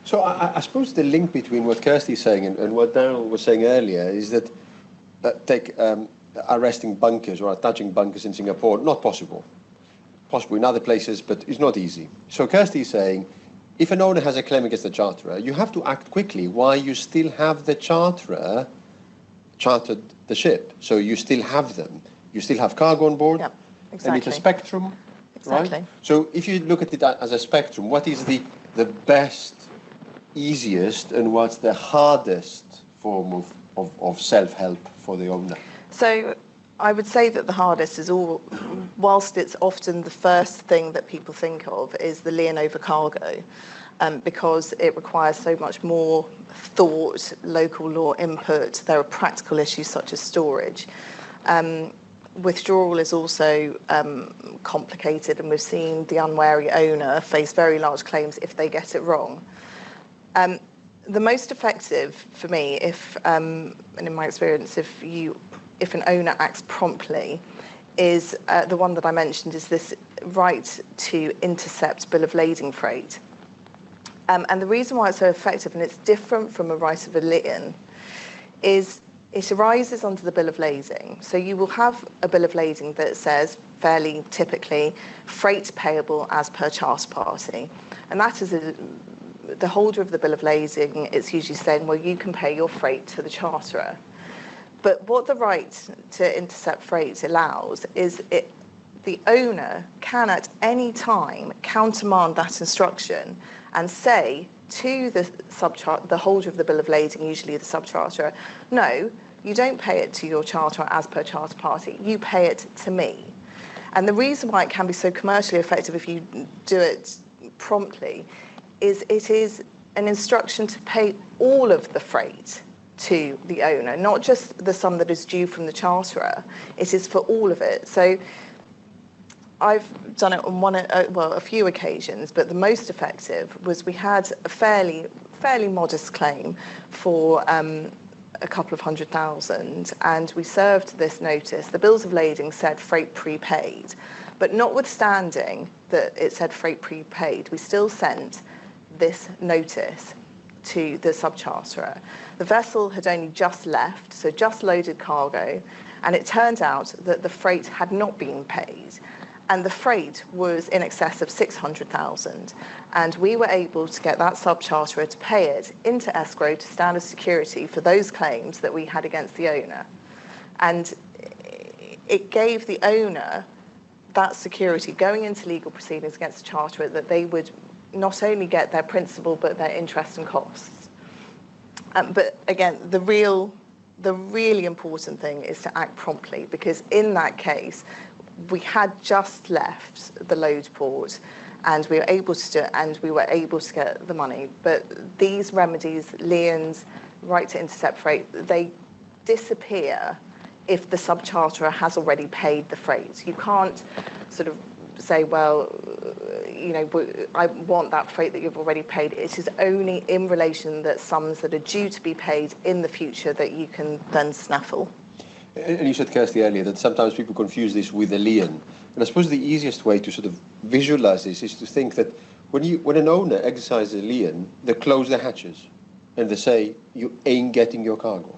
So I suppose the link between what Kirsty's saying and what Daryl was saying earlier is that take arresting bunkers or attaching bunkers in Singapore, not possible. Possible in other places, but it's not easy. So Kirsty's saying, if an owner has a claim against the charterer, you have to act quickly while you still have the charterer chartered the ship. So you still have them. You still have cargo on board. Yep, exactly. And it's a spectrum, exactly. Right? So if you look at it as a spectrum, what is the best, easiest, and what's the hardest form of self-help for the owner? So I would say that the hardest is whilst it's often the first thing that people think of, is the lien over cargo, because it requires so much more thought, local law input. There are practical issues such as storage. Withdrawal is also complicated, and we've seen the unwary owner face very large claims if they get it wrong. The most effective for me, and in my experience, if an owner acts promptly, is the one that I mentioned, is this right to intercept bill of lading freight. And the reason why it's so effective, and it's different from a right of a lien, is it arises under the bill of lading. So you will have a bill of lading that says, fairly typically, freight payable as per charter party. And that is the holder of the bill of lading. It's usually saying, well, you can pay your freight to the charterer. But what the right to intercept freight allows is the owner can at any time countermand that instruction and say to the holder of the bill of lading, usually the subcharterer, no, you don't pay it to your charterer as per charter party, you pay it to me. And the reason why it can be so commercially effective if you do it promptly is it is an instruction to pay all of the freight to the owner, not just the sum that is due from the charterer. It is for all of it. So I've done it on a few occasions, but the most effective was we had a fairly modest claim for a couple of $100,000, and we served this notice. The bills of lading said freight prepaid, but notwithstanding that it said freight prepaid, we still sent this notice to the subcharterer. The vessel had only just left, so just loaded cargo, and it turned out that the freight had not been paid, and the freight was in excess of $600,000, and we were able to get that subcharterer to pay it into escrow to stand as security for those claims that we had against the owner. And it gave the owner that security going into legal proceedings against the charterer, that they would not only get their principal but their interest and costs. But again, the really important thing is to act promptly, because in that case, we had just left the load port, and we were able to do it, and we were able to get the money. But these remedies, liens, right to intercept freight, they disappear if the subcharterer has already paid the freight. You can't sort of say, well, I want that freight that you've already paid. It is only in relation that sums that are due to be paid in the future that you can then snaffle. And you said, Kirsty, earlier that sometimes people confuse this with a lien. And I suppose the easiest way to sort of visualize this is to think that when an owner exercises a lien, they close the hatches and they say, you ain't getting your cargo.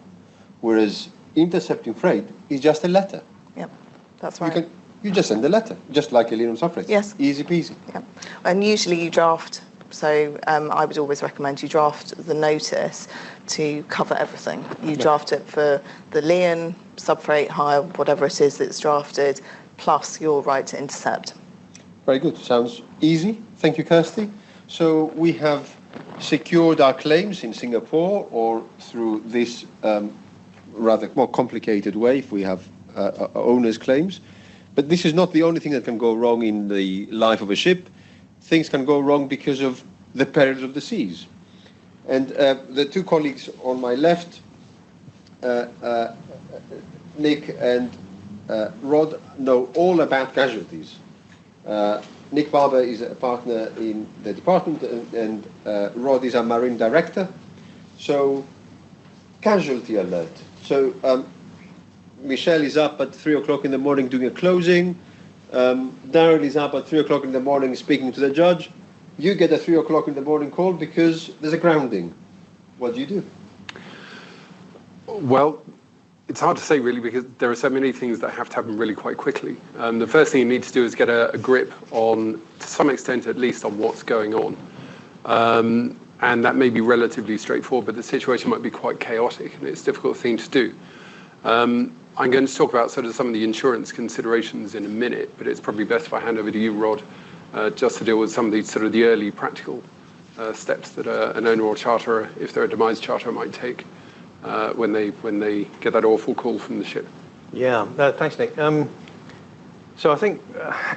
Whereas intercepting freight is just a letter. Yep, that's right. You just send a letter, just like a lien on subfreight. Yes. Easy peasy. Yep. And usually you draft, so I would always recommend you draft the notice to cover everything. You draft it for the lien, subfreight, hire, whatever it is that's drafted, plus your right to intercept. Very good. Sounds easy. Thank you, Kirsty. So we have secured our claims in Singapore or through this rather more complicated way if we have owner's claims. But this is not the only thing that can go wrong in the life of a ship. Things can go wrong because of the perils of the seas. And the two colleagues on my left, Nick and Rod, know all about casualties. Nick Barber is a partner in the department, and Rod is our marine director. So, casualty alert. So, Michelle is up at 3 o'clock in the morning doing a closing. Darren is up at 3 o'clock in the morning speaking to the judge. You get a 3 o'clock in the morning call because there's a grounding. What do? Well, it's hard to say really because there are so many things that have to happen really quite quickly. The first thing you need to do is get a grip on, to some extent at least, on what's going on. And that may be relatively straightforward, but the situation might be quite chaotic and it's a difficult thing to do. I'm going to talk about sort of some of the insurance considerations in a minute, but it's probably best if I hand over to you, Rod, just to deal with some of the sort of the early practical steps that an owner or charterer, if they're a demise charterer, might take when they get that awful call from the ship. Yeah, thanks, Nick. So I think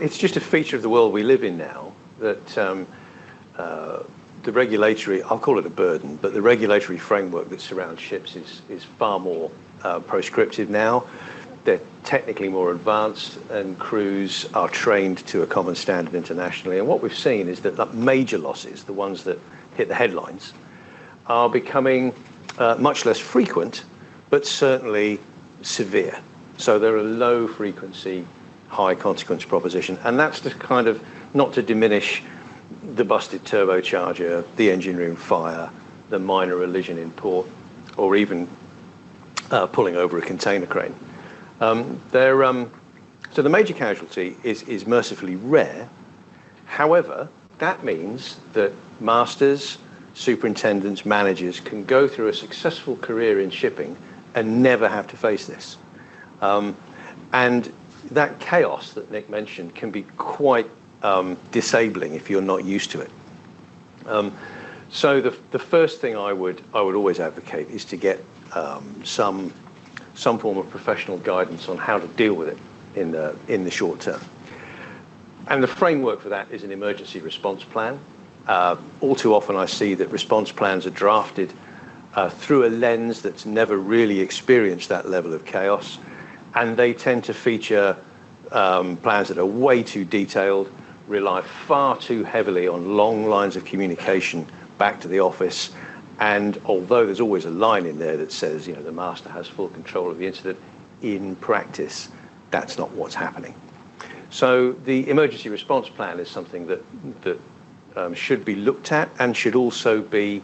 it's just a feature of the world we live in now that the regulatory, I'll call it a burden, but the regulatory framework that surrounds ships is far more proscriptive now. They're technically more advanced and crews are trained to a common standard internationally. And what we've seen is that major losses, the ones that hit the headlines, are becoming much less frequent, but certainly severe. So they're a low frequency, high consequence proposition. And that's the kind of, not to diminish the busted turbocharger, the engine room fire, the minor elision in port, or even pulling over a container crane. So the major casualty is mercifully rare. However, that means that masters, superintendents, managers can go through a successful career in shipping and never have to face this. And that chaos that Nick mentioned can be quite disabling if you're not used to it. So the first thing I would always advocate is to get some form of professional guidance on how to deal with it in the short term. And the framework for that is an emergency response plan. All too often I see that response plans are drafted through a lens that's never really experienced that level of chaos, and they tend to feature plans that are way too detailed, rely far too heavily on long lines of communication back to the office. And although there's always a line in there that says, the master has full control of the incident, in practice, that's not what's happening. So the emergency response plan is something that should be looked at and should also be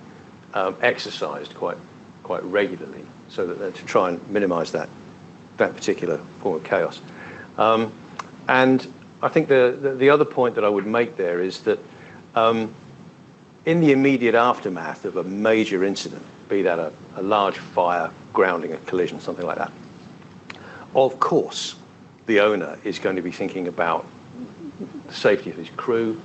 exercised quite regularly, so that to try and minimise that particular form of chaos. And I think the other point that I would make there is that in the immediate aftermath of a major incident, be that a large fire, grounding, a collision, something like that, of course, the owner is going to be thinking about the safety of his crew,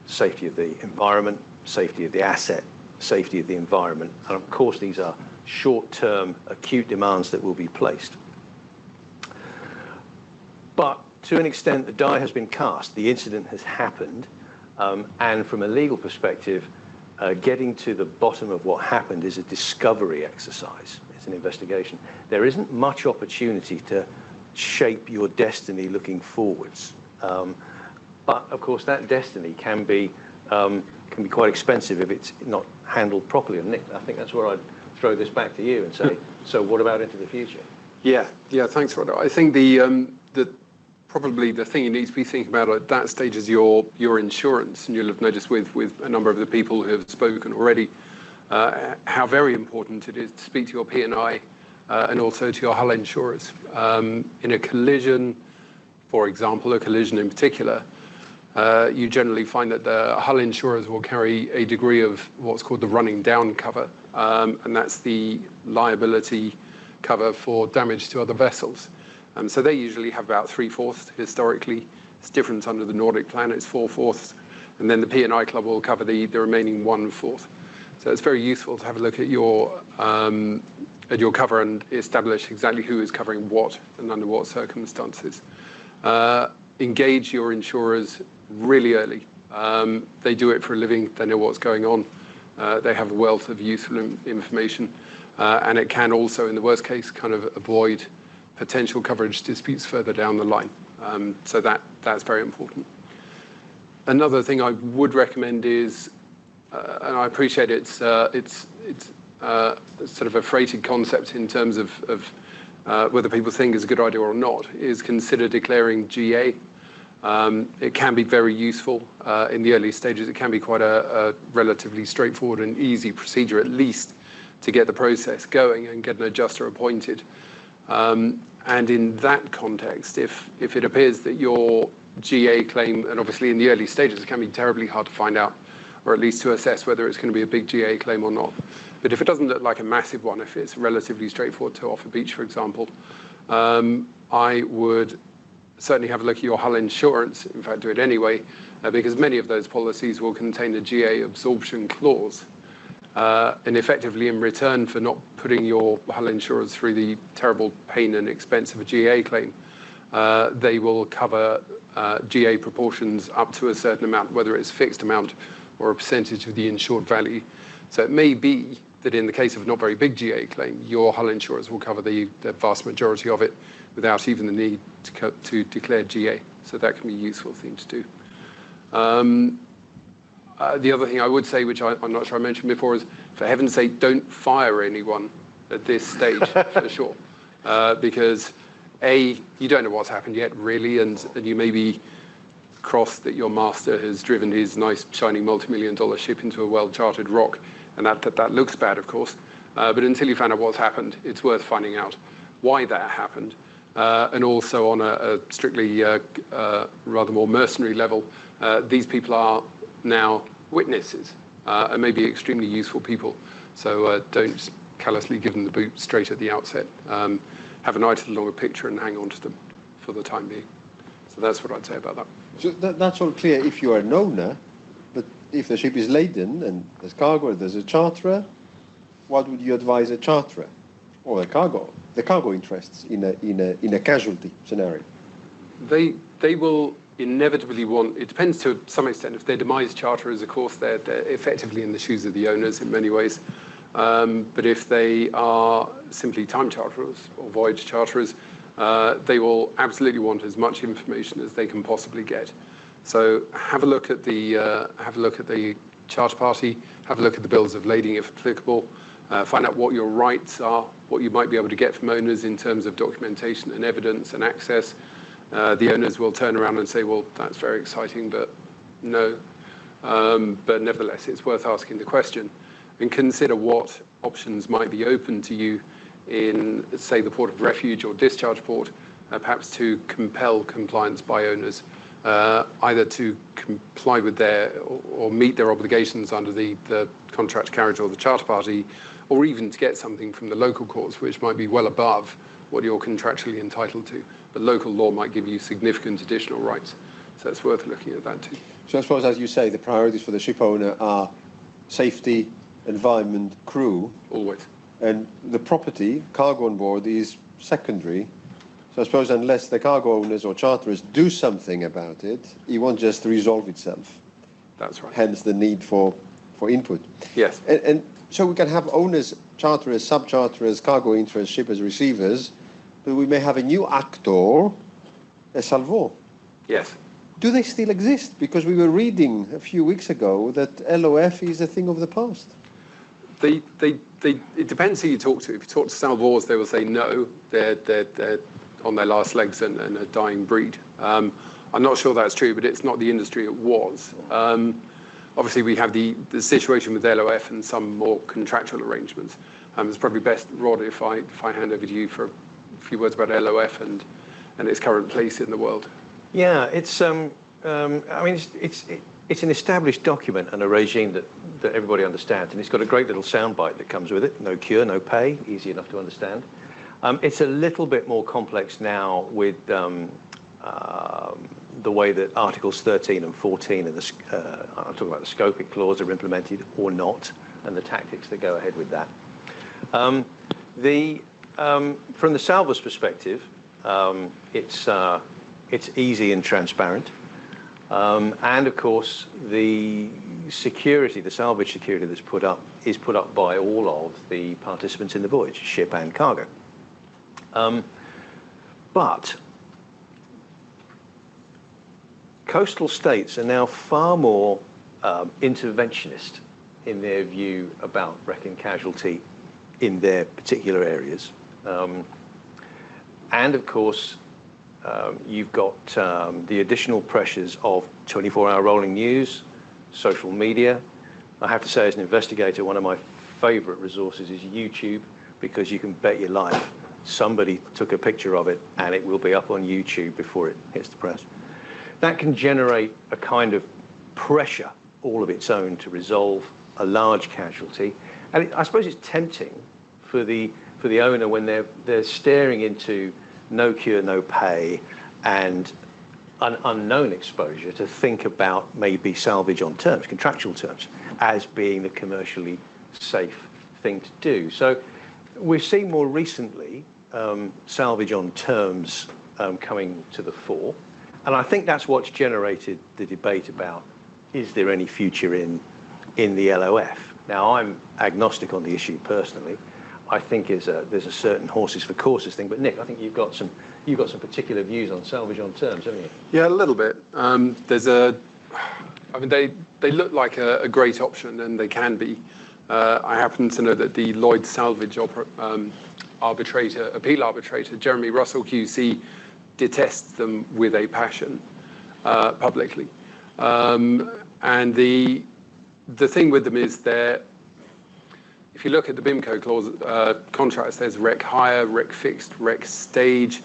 safety of the environment, safety of the asset, safety of the environment. And of course, these are short-term acute demands that will be placed. But to an extent, the die has been cast. The incident has happened, and from a legal perspective, getting to the bottom of what happened is a discovery exercise. It's an investigation. There isn't much opportunity to shape your destiny looking forwards. But of course, that destiny can be quite expensive if it's not handled properly. And Nick, I think that's where I'd throw this back to you and say, so what about into the future? Yeah, thanks, Rod. I think probably the thing you need to be thinking about at that stage is your insurance, and you'll have noticed with a number of the people who have spoken already how very important it is to speak to your P&I and also to your hull insurers. In a collision, for example, a collision in particular, you generally find that the hull insurers will carry a degree of what's called the running down cover, and that's the liability cover for damage to other vessels. So they usually have about 3/4 historically. It's different under the Nordic plan, it's 4/4. And then the P&I Club will cover the remaining 1/4. So it's very useful to have a look at your cover and establish exactly who is covering what and under what circumstances. Engage your insurers really early. They do it for a living, they know what's going on. They have a wealth of useful information. And it can also, in the worst case, kind of avoid potential coverage disputes further down the line. So that's very important. Another thing I would recommend is, and I appreciate it's sort of a freighted concept in terms of whether people think is a good idea or not, is consider declaring GA. It can be very useful in the early stages. It can be quite a relatively straightforward and easy procedure, at least, to get the process going and get an adjuster appointed. And in that context, if it appears that your GA claim, and obviously in the early stages, it can be terribly hard to find out, or at least to assess whether it's going to be a big GA claim or not. But if it doesn't look like a massive one, if it's relatively straightforward to off a beach, for example, I would certainly have a look at your hull insurance, in fact do it anyway, because many of those policies will contain a GA absorption clause. And effectively, in return for not putting your hull insurers through the terrible pain and expense of a GA claim, they will cover GA proportions up to a certain amount, whether it's a fixed amount or a percentage of the insured value. So it may be that in the case of a not very big GA claim, your hull insurers will cover the vast majority of it without even the need to declare GA. So that can be a useful thing to do. The other thing I would say, which I'm not sure I mentioned before, is for heaven's sake, don't fire anyone at this stage, for sure. Because A, you don't know what's happened yet, really, and you may be cross that your master has driven his nice, shiny, multi-million-dollar ship into a well-charted rock, and that looks bad, of course. But until you find out what's happened, it's worth finding out why that happened. And also on a strictly rather more mercenary level, these people are now witnesses and may be extremely useful people. So don't callously give them the boot straight at the outset. Have an eye to the longer picture and hang on to them for the time being. So that's what I'd say about that. So that's all clear if you are an owner, but if the ship is laden and there's cargo, there's a charterer, what would you advise a charterer or the cargo interests in a casualty scenario? They will inevitably want, it depends to some extent, if they're demise charterers, of course, they're effectively in the shoes of the owners in many ways. But if they are simply time charterers or voyage charterers, they will absolutely want as much information as they can possibly get. So have a look at the charter party, have a look at the bills of lading if applicable, find out what your rights are, what you might be able to get from owners in terms of documentation and evidence and access. The owners will turn around and say, well, that's very exciting, but no. But nevertheless, it's worth asking the question and consider what options might be open to you in, say, the port of refuge or discharge port, perhaps to compel compliance by owners, either to comply with or meet their obligations under the contract carriage or the charter party, or even to get something from the local courts, which might be well above what you're contractually entitled to. But local law might give you significant additional rights. So it's worth looking at that too. So I suppose, as you say, the priorities for the ship owner are safety, environment, crew. Always. And the property, cargo on board, is secondary So I suppose unless the cargo owners or charterers do something about it, it won't just resolve itself. That's right. Hence the need for input. Yes. And so we can have owners, charterers, sub-charterers, cargo interests, shippers, receivers, but we may have a new actor, a salvo. Yes. Do they still exist? Because we were reading a few weeks ago that LOF is a thing of the past. It depends who you talk to. If you talk to salvors, they will say no, they're on their last legs and a dying breed. I'm not sure that's true, but it's not the industry it was. Obviously, we have the situation with LOF and some more contractual arrangements. It's probably best, Rod, if I hand over to you for a few words about LOF and its current place in the world. Yeah, it's I mean it's an established document and a regime that everybody understands, and it's got a great little soundbite that comes with it. No cure, no pay, easy enough to understand. It's a little bit more complex now with the way that Articles 13 and 14 and I'm talking about the scoping clause are implemented or not, and the tactics that go ahead with that. From the salvos perspective, it's easy and transparent, and of course the security, the salvage security that's put up is put up by all of the participants in the voyage, ship and cargo. But coastal states are now far more interventionist in their view about wreck and casualty in their particular areas. And of course, you've got the additional pressures of 24-hour rolling news, social media. I have to say, as an investigator, one of my favorite resources is YouTube, because you can bet your life somebody took a picture of it and it will be up on YouTube before it hits the press. That can generate a kind of pressure all of its own to resolve a large casualty. And I suppose it's tempting for the owner when they're staring into no cure, no pay, and an unknown exposure to think about maybe salvage on terms, contractual terms, as being the commercially safe thing to do. So we've seen more recently salvage on terms coming to the fore, and I think that's what's generated the debate about, is there any future in the LOF? Now, I'm agnostic on the issue personally. I think there's a certain horses for courses thing, but Nick, I think you've got some particular views on salvage on terms, haven't you? Yeah, a little bit. I mean, they look like a great option, and they can be. I happen to know that the Lloyd's salvage appeal arbitrator, Jeremy Russell QC, detests them with a passion publicly. And the thing with them is if you look at the BIMCO clause contracts, there's rec hire, rec fixed, rec stage.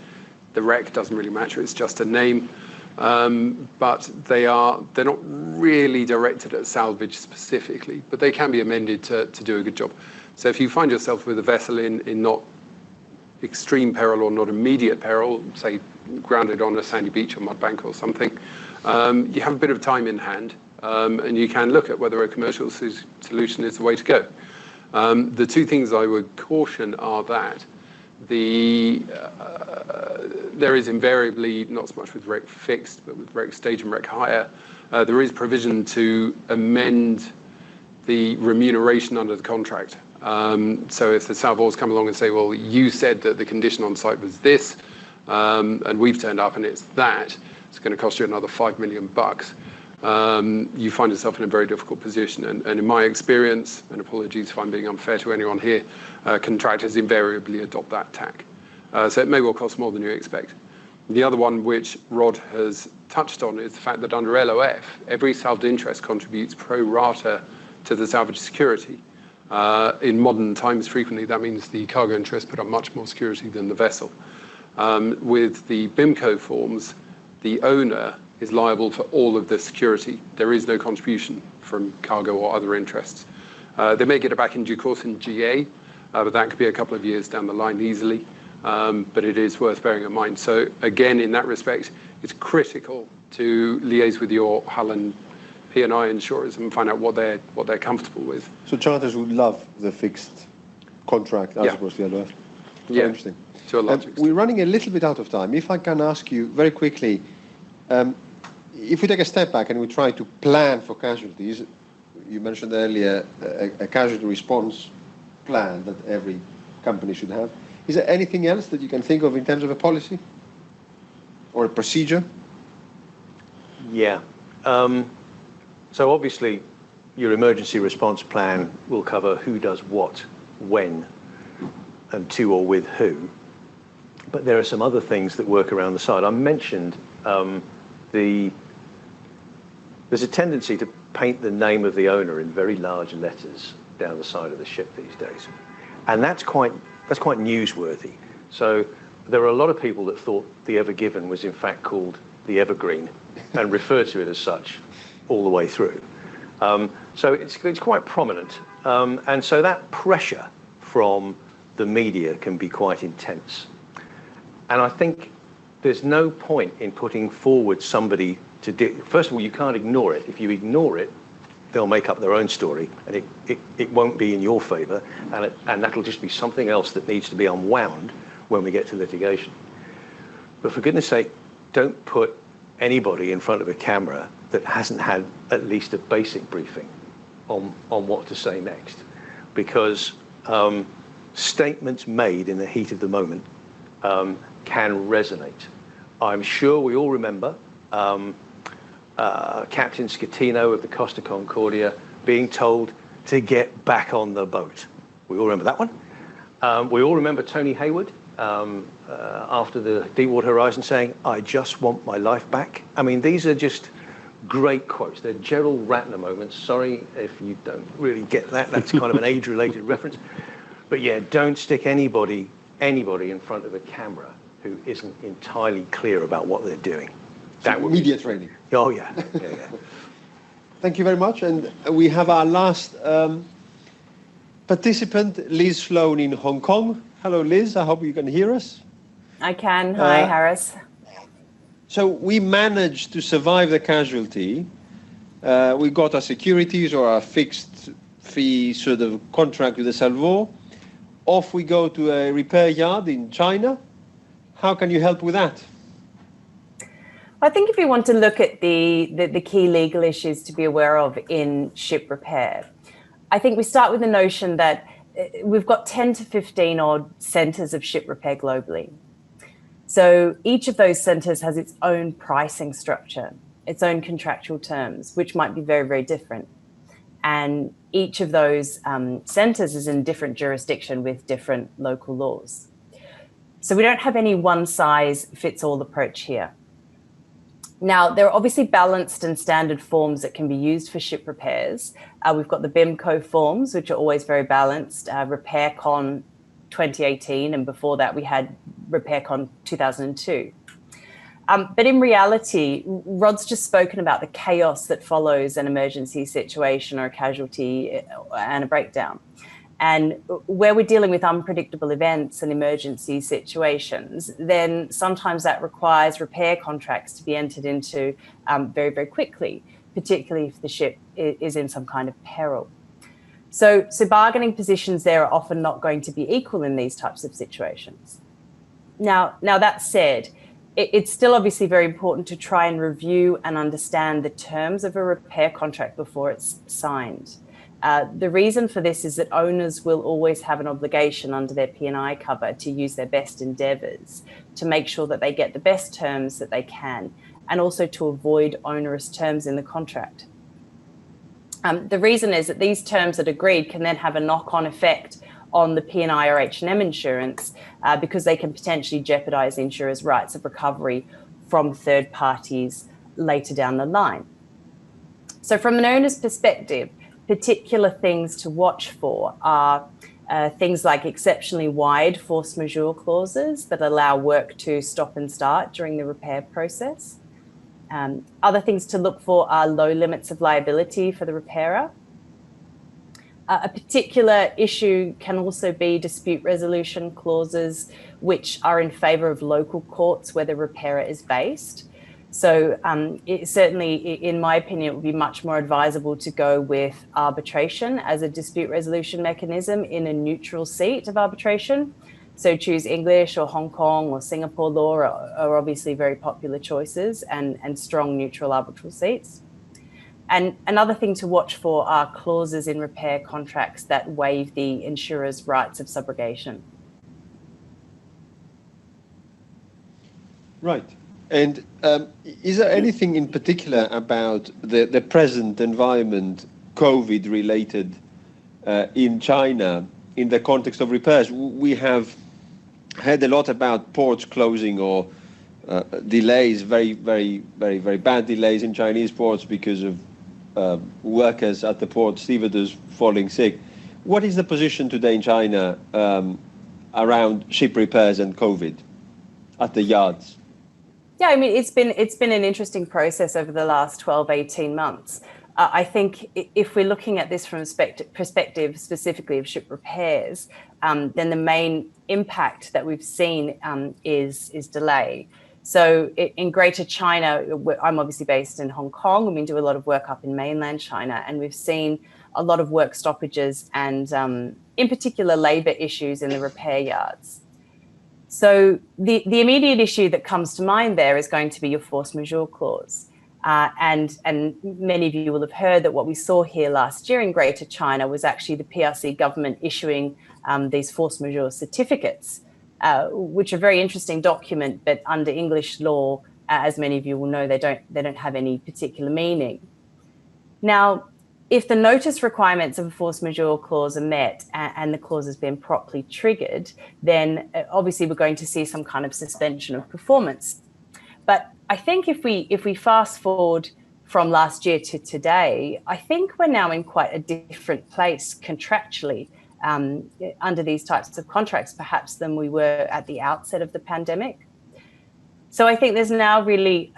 The rec doesn't really matter; it's just a name. But they're not really directed at salvage specifically, but they can be amended to do a good job. So if you find yourself with a vessel in not extreme peril or not immediate peril, say grounded on a sandy beach or mud bank or something, you have a bit of time in hand, and you can look at whether a commercial solution is the way to go. The two things I would caution are that there is invariably, not so much with rec fixed, but with rec stage and rec hire, there is provision to amend the remuneration under the contract. So if the salvors come along and say, well, you said that the condition on site was this, and we've turned up and it's that, it's going to cost you another $5 million. You find yourself in a very difficult position. And in my experience, and apologies if I'm being unfair to anyone here, contractors invariably adopt that tack. So it may well cost more than you expect. The other one, which Rod has touched on, is the fact that under LOF, every salved interest contributes pro rata to the salvage security. In modern times, frequently, that means the cargo interest put up much more security than the vessel. With the BIMCO forms, the owner is liable for all of the security. There is no contribution from cargo or other interests. They may get it back in due course in GA, but that could be a couple of years down the line easily. But it is worth bearing in mind. So again, in that respect, it's critical to liaise with your Hull and P&I insurers and find out what they're comfortable with. So charters would love the fixed contract as opposed to the LOF. Yeah. Interesting. to a large extent. We're running a little bit out of time. If I can ask you very quickly, if we take a step back and we try to plan for casualties, you mentioned earlier a casualty response plan that every company should have. Is there anything else that you can think of in terms of a policy or a procedure? Yeah. So obviously, your emergency response plan will cover who does what, when, and to or with who. But there are some other things that work around the side. I mentioned there's a tendency to paint the name of the owner in very large letters down the side of the ship these days, and that's quite newsworthy. So there are a lot of people that thought the Ever Given was in fact called the Evergreen and refer to it as such all the way through. So it's quite prominent, and so that pressure from the media can be quite intense. And I think there's no point in putting forward somebody to do. First of all, you can't ignore it. If you ignore it, they'll make up their own story, and it won't be in your favour, and that'll just be something else that needs to be unwound when we get to litigation. But for goodness sake, don't put anybody in front of a camera that hasn't had at least a basic briefing on what to say next, because statements made in the heat of the moment can resonate. I'm sure we all remember Captain Scatino of the Costa Concordia being told to get back on the boat. We all remember that one. We all remember Tony Hayward after the Deepwater Horizon saying, "I just want my life back." I mean, these are just great quotes. They're Gerald Ratner moments. Sorry if you don't really get that. That's kind of an age-related reference. But yeah, don't stick anybody in front of a camera who isn't entirely clear about what they're doing. That would media training. Oh yeah. Thank you very much. And we have our last participant, Liz Sloan in Hong Kong. Hello, Liz. I hope you can hear us. I can. Hi, Harris. So we managed to survive the casualty. We got our securities or our fixed fee sort of contract with the Salvor. Off we go to a repair yard in China. How can you help with that? I think if you want to look at the key legal issues to be aware of in ship repair, I think we start with the notion that we've got 10 to 15 odd centres of ship repair globally. So each of those centres has its own pricing structure, its own contractual terms, which might be very, very different. And each of those centres is in different jurisdiction with different local laws. So we don't have any one-size-fits-all approach here. Now, there are obviously balanced and standard forms that can be used for ship repairs. We've got the BIMCO forms, which are always very balanced, RepairCon 2018, and before that we had RepairCon 2002. But in reality, Rod's just spoken about the chaos that follows an emergency situation or a casualty and a breakdown. And where we're dealing with unpredictable events and emergency situations, then sometimes that requires repair contracts to be entered into very, very quickly, particularly if the ship is in some kind of peril. So bargaining positions there are often not going to be equal in these types of situations. Now that said, it's still obviously very important to try and review and understand the terms of a repair contract before it's signed. The reason for this is that owners will always have an obligation under their P&I cover to use their best endeavours to make sure that they get the best terms that they can, and also to avoid onerous terms in the contract. The reason is that these terms that agreed can then have a knock-on effect on the P&I or H&M insurance because they can potentially jeopardise the insurer's rights of recovery from third parties later down the line. So from an owner's perspective, particular things to watch for are things like exceptionally wide force majeure clauses that allow work to stop and start during the repair process. Other things to look for are low limits of liability for the repairer. A particular issue can also be dispute resolution clauses, which are in favour of local courts where the repairer is based. So certainly, in my opinion, it would be much more advisable to go with arbitration as a dispute resolution mechanism in a neutral seat of arbitration, So choose English or Hong Kong or Singapore law are obviously very popular choices, and strong neutral arbitral seats. And another thing to watch for are clauses in repair contracts that waive the insurer's rights of subrogation. Right. And is there anything in particular about the present environment, COVID related, in China in the context of repairs? We have heard a lot about ports closing or delays, very bad delays in Chinese ports because of workers at the port, stevedores falling sick. What is the position today in China around ship repairs and COVID at the yards? Yeah, I mean, it's been an interesting process over the last 12, 18 months. I think if we're looking at this from a perspective specifically of ship repairs, then the main impact that we've seen is delay. So in Greater China, I'm obviously based in Hong Kong, and we do a lot of work up in mainland China, and we've seen a lot of work stoppages and in particular labour issues in the repair yards. So the immediate issue that comes to mind there is going to be your force majeure clause. And many of you will have heard that what we saw here last year in Greater China was actually the PRC government issuing these force majeure certificates, which are a very interesting document, but under English law, as many of you will know, they don't have any particular meaning. Now, if the notice requirements of a force majeure clause are met and the clause has been properly triggered, then obviously we're going to see some kind of suspension of performance. But I think if we fast forward from last year to today, I think we're now in quite a different place contractually under these types of contracts, perhaps than we were at the outset of the pandemic. So I think there's now really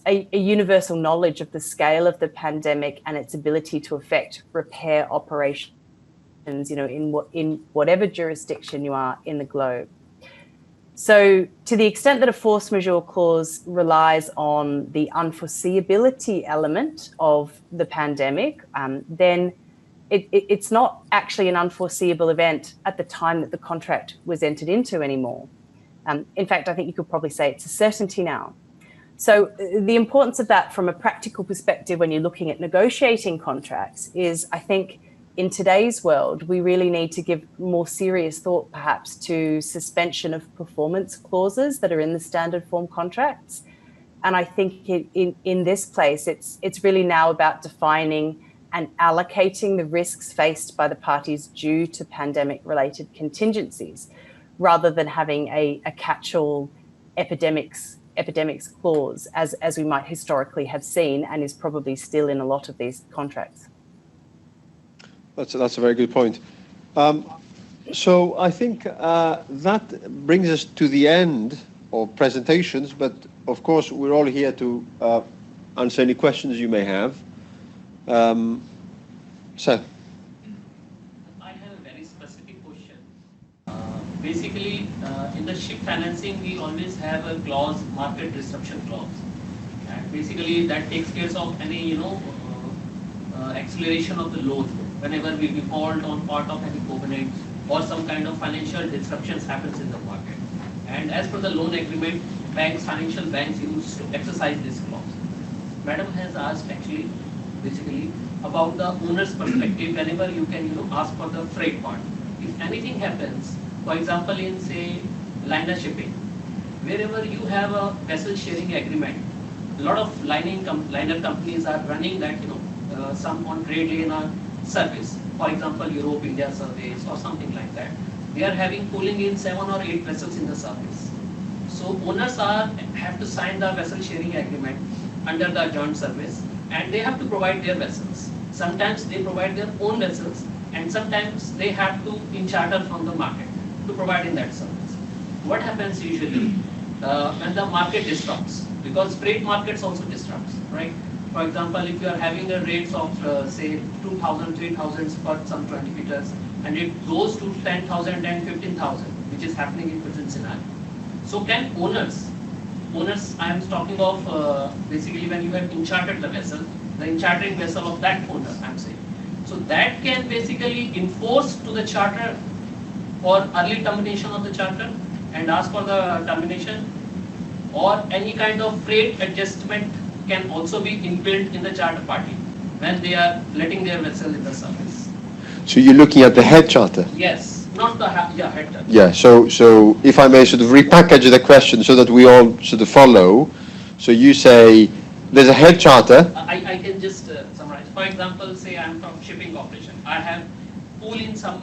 a universal knowledge of the scale of the pandemic and its ability to affect repair operations, in whatever jurisdiction you are in the globe. So to the extent that a force majeure clause relies on the unforeseeability element of the pandemic, then it's not actually an unforeseeable event at the time that the contract was entered into anymore. In fact, I think you could probably say it's a certainty now. So the importance of that from a practical perspective when you're looking at negotiating contracts is, I think, in today's world, we really need to give more serious thought perhaps to suspension of performance clauses that are in the standard form contracts. And I think in this place, it's really now about defining and allocating the risks faced by the parties due to pandemic-related contingencies, rather than having a catch-all epidemics clause, as we might historically have seen and is probably still in a lot of these contracts. That's a very good point. So I think that brings us to the end of presentations, but of course we're all here to answer any questions you may have. So. I have a very specific question. Basically, in the ship financing, we always have a clause, market disruption clause. And basically, that takes care of any, acceleration of the loan whenever we default on part of any covenant or some kind of financial disruptions happens in the market. And as per the loan agreement, financial banks used to exercise this clause. Madam has asked actually, basically, about the owner's perspective whenever you can, ask for the freight part. If anything happens, for example, in say liner shipping, wherever you have a vessel sharing agreement, a lot of liner companies are running that, some on trade lane or service. For example, Europe, India service or something like that. They are having pulling in 7 or 8 vessels in the service. So owners have to sign the vessel sharing agreement under the joint service, and they have to provide their vessels. Sometimes they provide their own vessels, and sometimes they have to in charter from the market to provide in that service. What happens usually when the market disrupts? Because freight markets also disrupts, right? For example, if you are having a rates of say 2,000, 3,000 for some 20 meters, and it goes to 10,000 and 15,000, which is happening in present scenario. So can owners, I am talking of basically when you have enchartered the vessel, the enchartering vessel of that owner, I'm saying. So that can basically enforce to the charter for early termination of the charter and ask for the termination, or any kind of freight adjustment can also be inbuilt in the charter party when they are letting their vessel in the service. So you're looking at the head charter? Yes, not the head charter. Yeah, so if I may sort of repackage the question so that we all sort of follow. So you say there's a head charter. I can just summarize. For example, say I'm from shipping operation. I have pull in some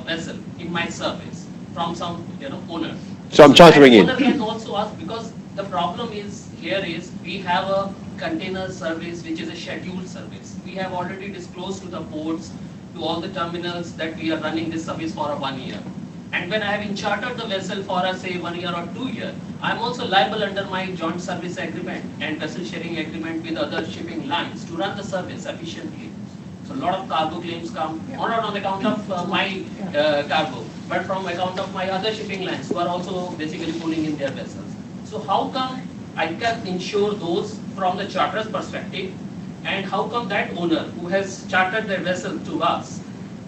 vessel in my service from some owner. So I'm chartering in. Owner can also ask, because the problem is here is we have a container service which is a scheduled service. We have already disclosed to the ports, to all the terminals, that we are running this service for 1 year. And when I have chartered the vessel for say 1 year or 2 years, I am also liable under my joint service agreement and vessel sharing agreement with other shipping lines to run the service efficiently. So a lot of cargo claims come, not on account of my cargo, but from account of my other shipping lines who are also basically pulling in their vessels. So how come I can insure those from the charter's perspective, and how come that owner who has chartered their vessel to us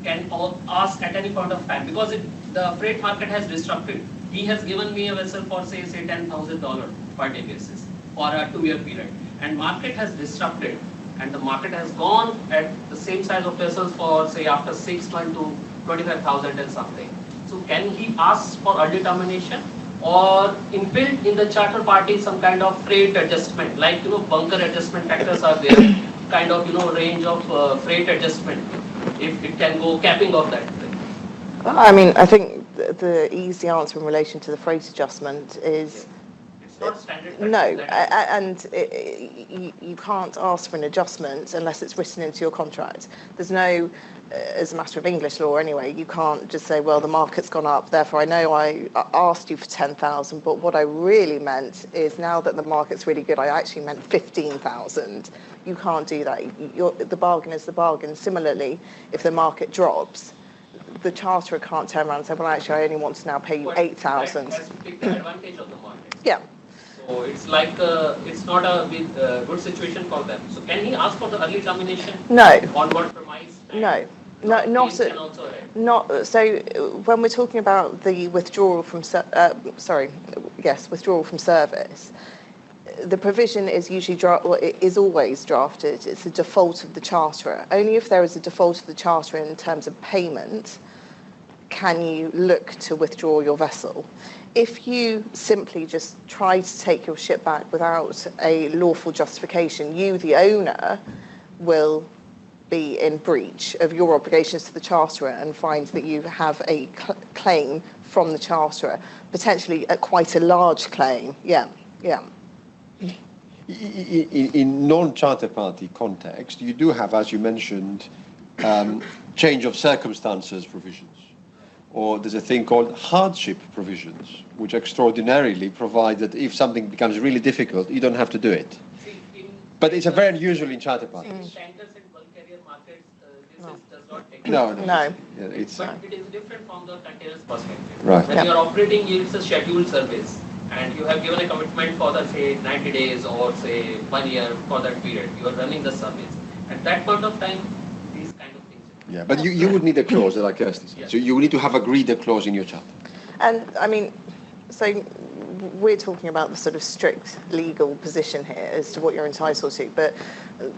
can ask at any point of time, because the freight market has disrupted. He has given me a vessel for say $10,000 per day basis for a 2-year period, and market has disrupted, and the market has gone at the same size of vessels for say after 6 months to 25,000 and something. So can he ask for early termination, or inbuilt in the charter party some kind of freight adjustment, like bunker adjustment factors are there, kind of range of freight adjustment, if it can go capping of that thing? I mean, I think the easy answer in relation to the freight adjustment is it's not standard. no, and you can't ask for an adjustment unless it's written into your contract. There's no, as a matter of English law anyway, you can't just say, well, the market's gone up, therefore I know I asked you for 10,000, but what I really meant is now that the market's really good, I actually meant 15,000. You can't do that. The bargain is the bargain. Similarly, if the market drops, the charterer can't turn around and say, well, actually, I only want to now pay you 8,000. Has to take the advantage of the market. Yeah. So it's like, it's not a good situation for them. So can he ask for the early termination? No. On what premise? No. No, not so. When we're talking about the withdrawal from withdrawal from service, the provision is usually is always drafted. It's a default of the charterer. Only if there is a default of the charterer in terms of payment can you look to withdraw your vessel. If you simply just try to take your ship back without a lawful justification, you, the owner, will be in breach of your obligations to the charterer and find that you have a claim from the charterer, potentially quite a large claim. Yeah. In non-charter party context, you do have, as you mentioned, change of circumstances provisions. Or there's a thing called hardship provisions, which extraordinarily provide that if something becomes really difficult, you don't have to do it. But it's a very unusual in charter parties. No. No. Yeah, but it is different from the container's perspective. Right. When you are operating, it's a scheduled service, and you have given a commitment for the say 90 days or say 1 year for that period. You are running the service. At that point of time, these kind of things. Yeah, but you would need a clause, like Kirsty said. Yes. So you would need to have agreed a clause in your charter. And I mean, so we're talking about the sort of strict legal position here as to what you're entitled to, but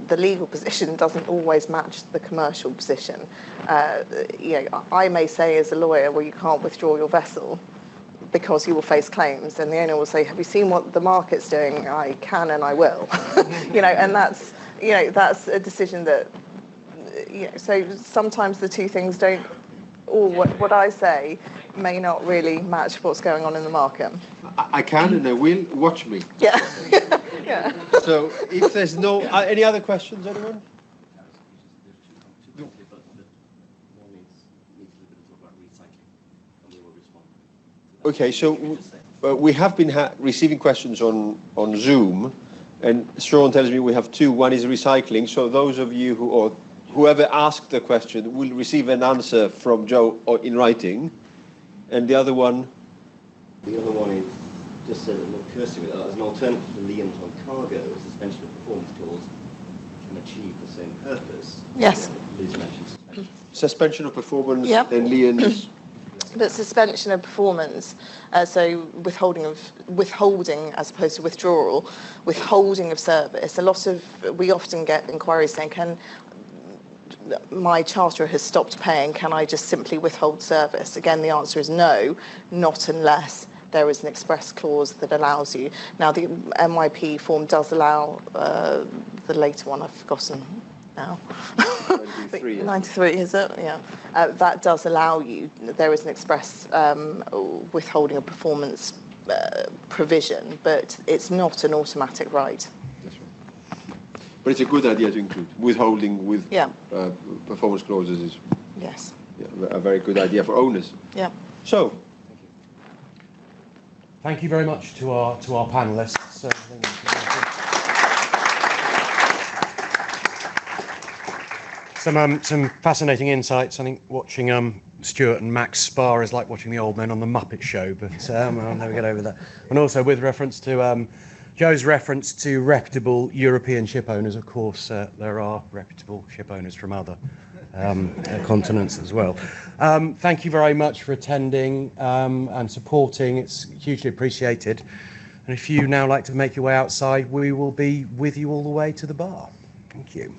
the legal position doesn't always match the commercial position. I may say as a lawyer, well, you can't withdraw your vessel because you will face claims, and the owner will say, have you seen what the market's doing? I can and I will. And that's a decision that, so sometimes the two things don't, or what I say may not really match what's going on in the market. I can and I will. Watch me. Yeah. Yeah. So if there's no any other questions, anyone? Okay, so we have been receiving questions on Zoom, and Sean tells me we have two. One is recycling. So those of you whoever asked the question will receive an answer from Joe in writing, and the other one. The other one is just what Kirsty with as an alternative to liens on cargo, a suspension of performance clause can achieve the same purpose. Yes. Liz mentioned suspension. Suspension of performance Yep. and liens. But suspension of performance, so withholding as opposed to withdrawal, withholding of service. We often get inquiries saying, can my charterer has stopped paying, can I just simply withhold service? Again, the answer is no, not unless there is an express clause that allows you. Now, the MYP form does allow, the later one, I've forgotten now. 93, is it? Yeah. That does allow you, there is an express withholding of performance provision, but it's not an automatic right. That's right. But it's a good idea to include withholding with performance clauses is a very good idea for owners. Yeah. So, thank you very much to our panelists. Some fascinating insights. I think watching Stuart and Max spar is like watching the old men on the Muppet Show, but I'll never get over that. And also with reference to Joe's reference to reputable European ship owners, of course, there are reputable ship owners from other continents as well. Thank you very much for attending and supporting. It's hugely appreciated. And if you now like to make your way outside, we will be with you all the way to the bar. Thank you.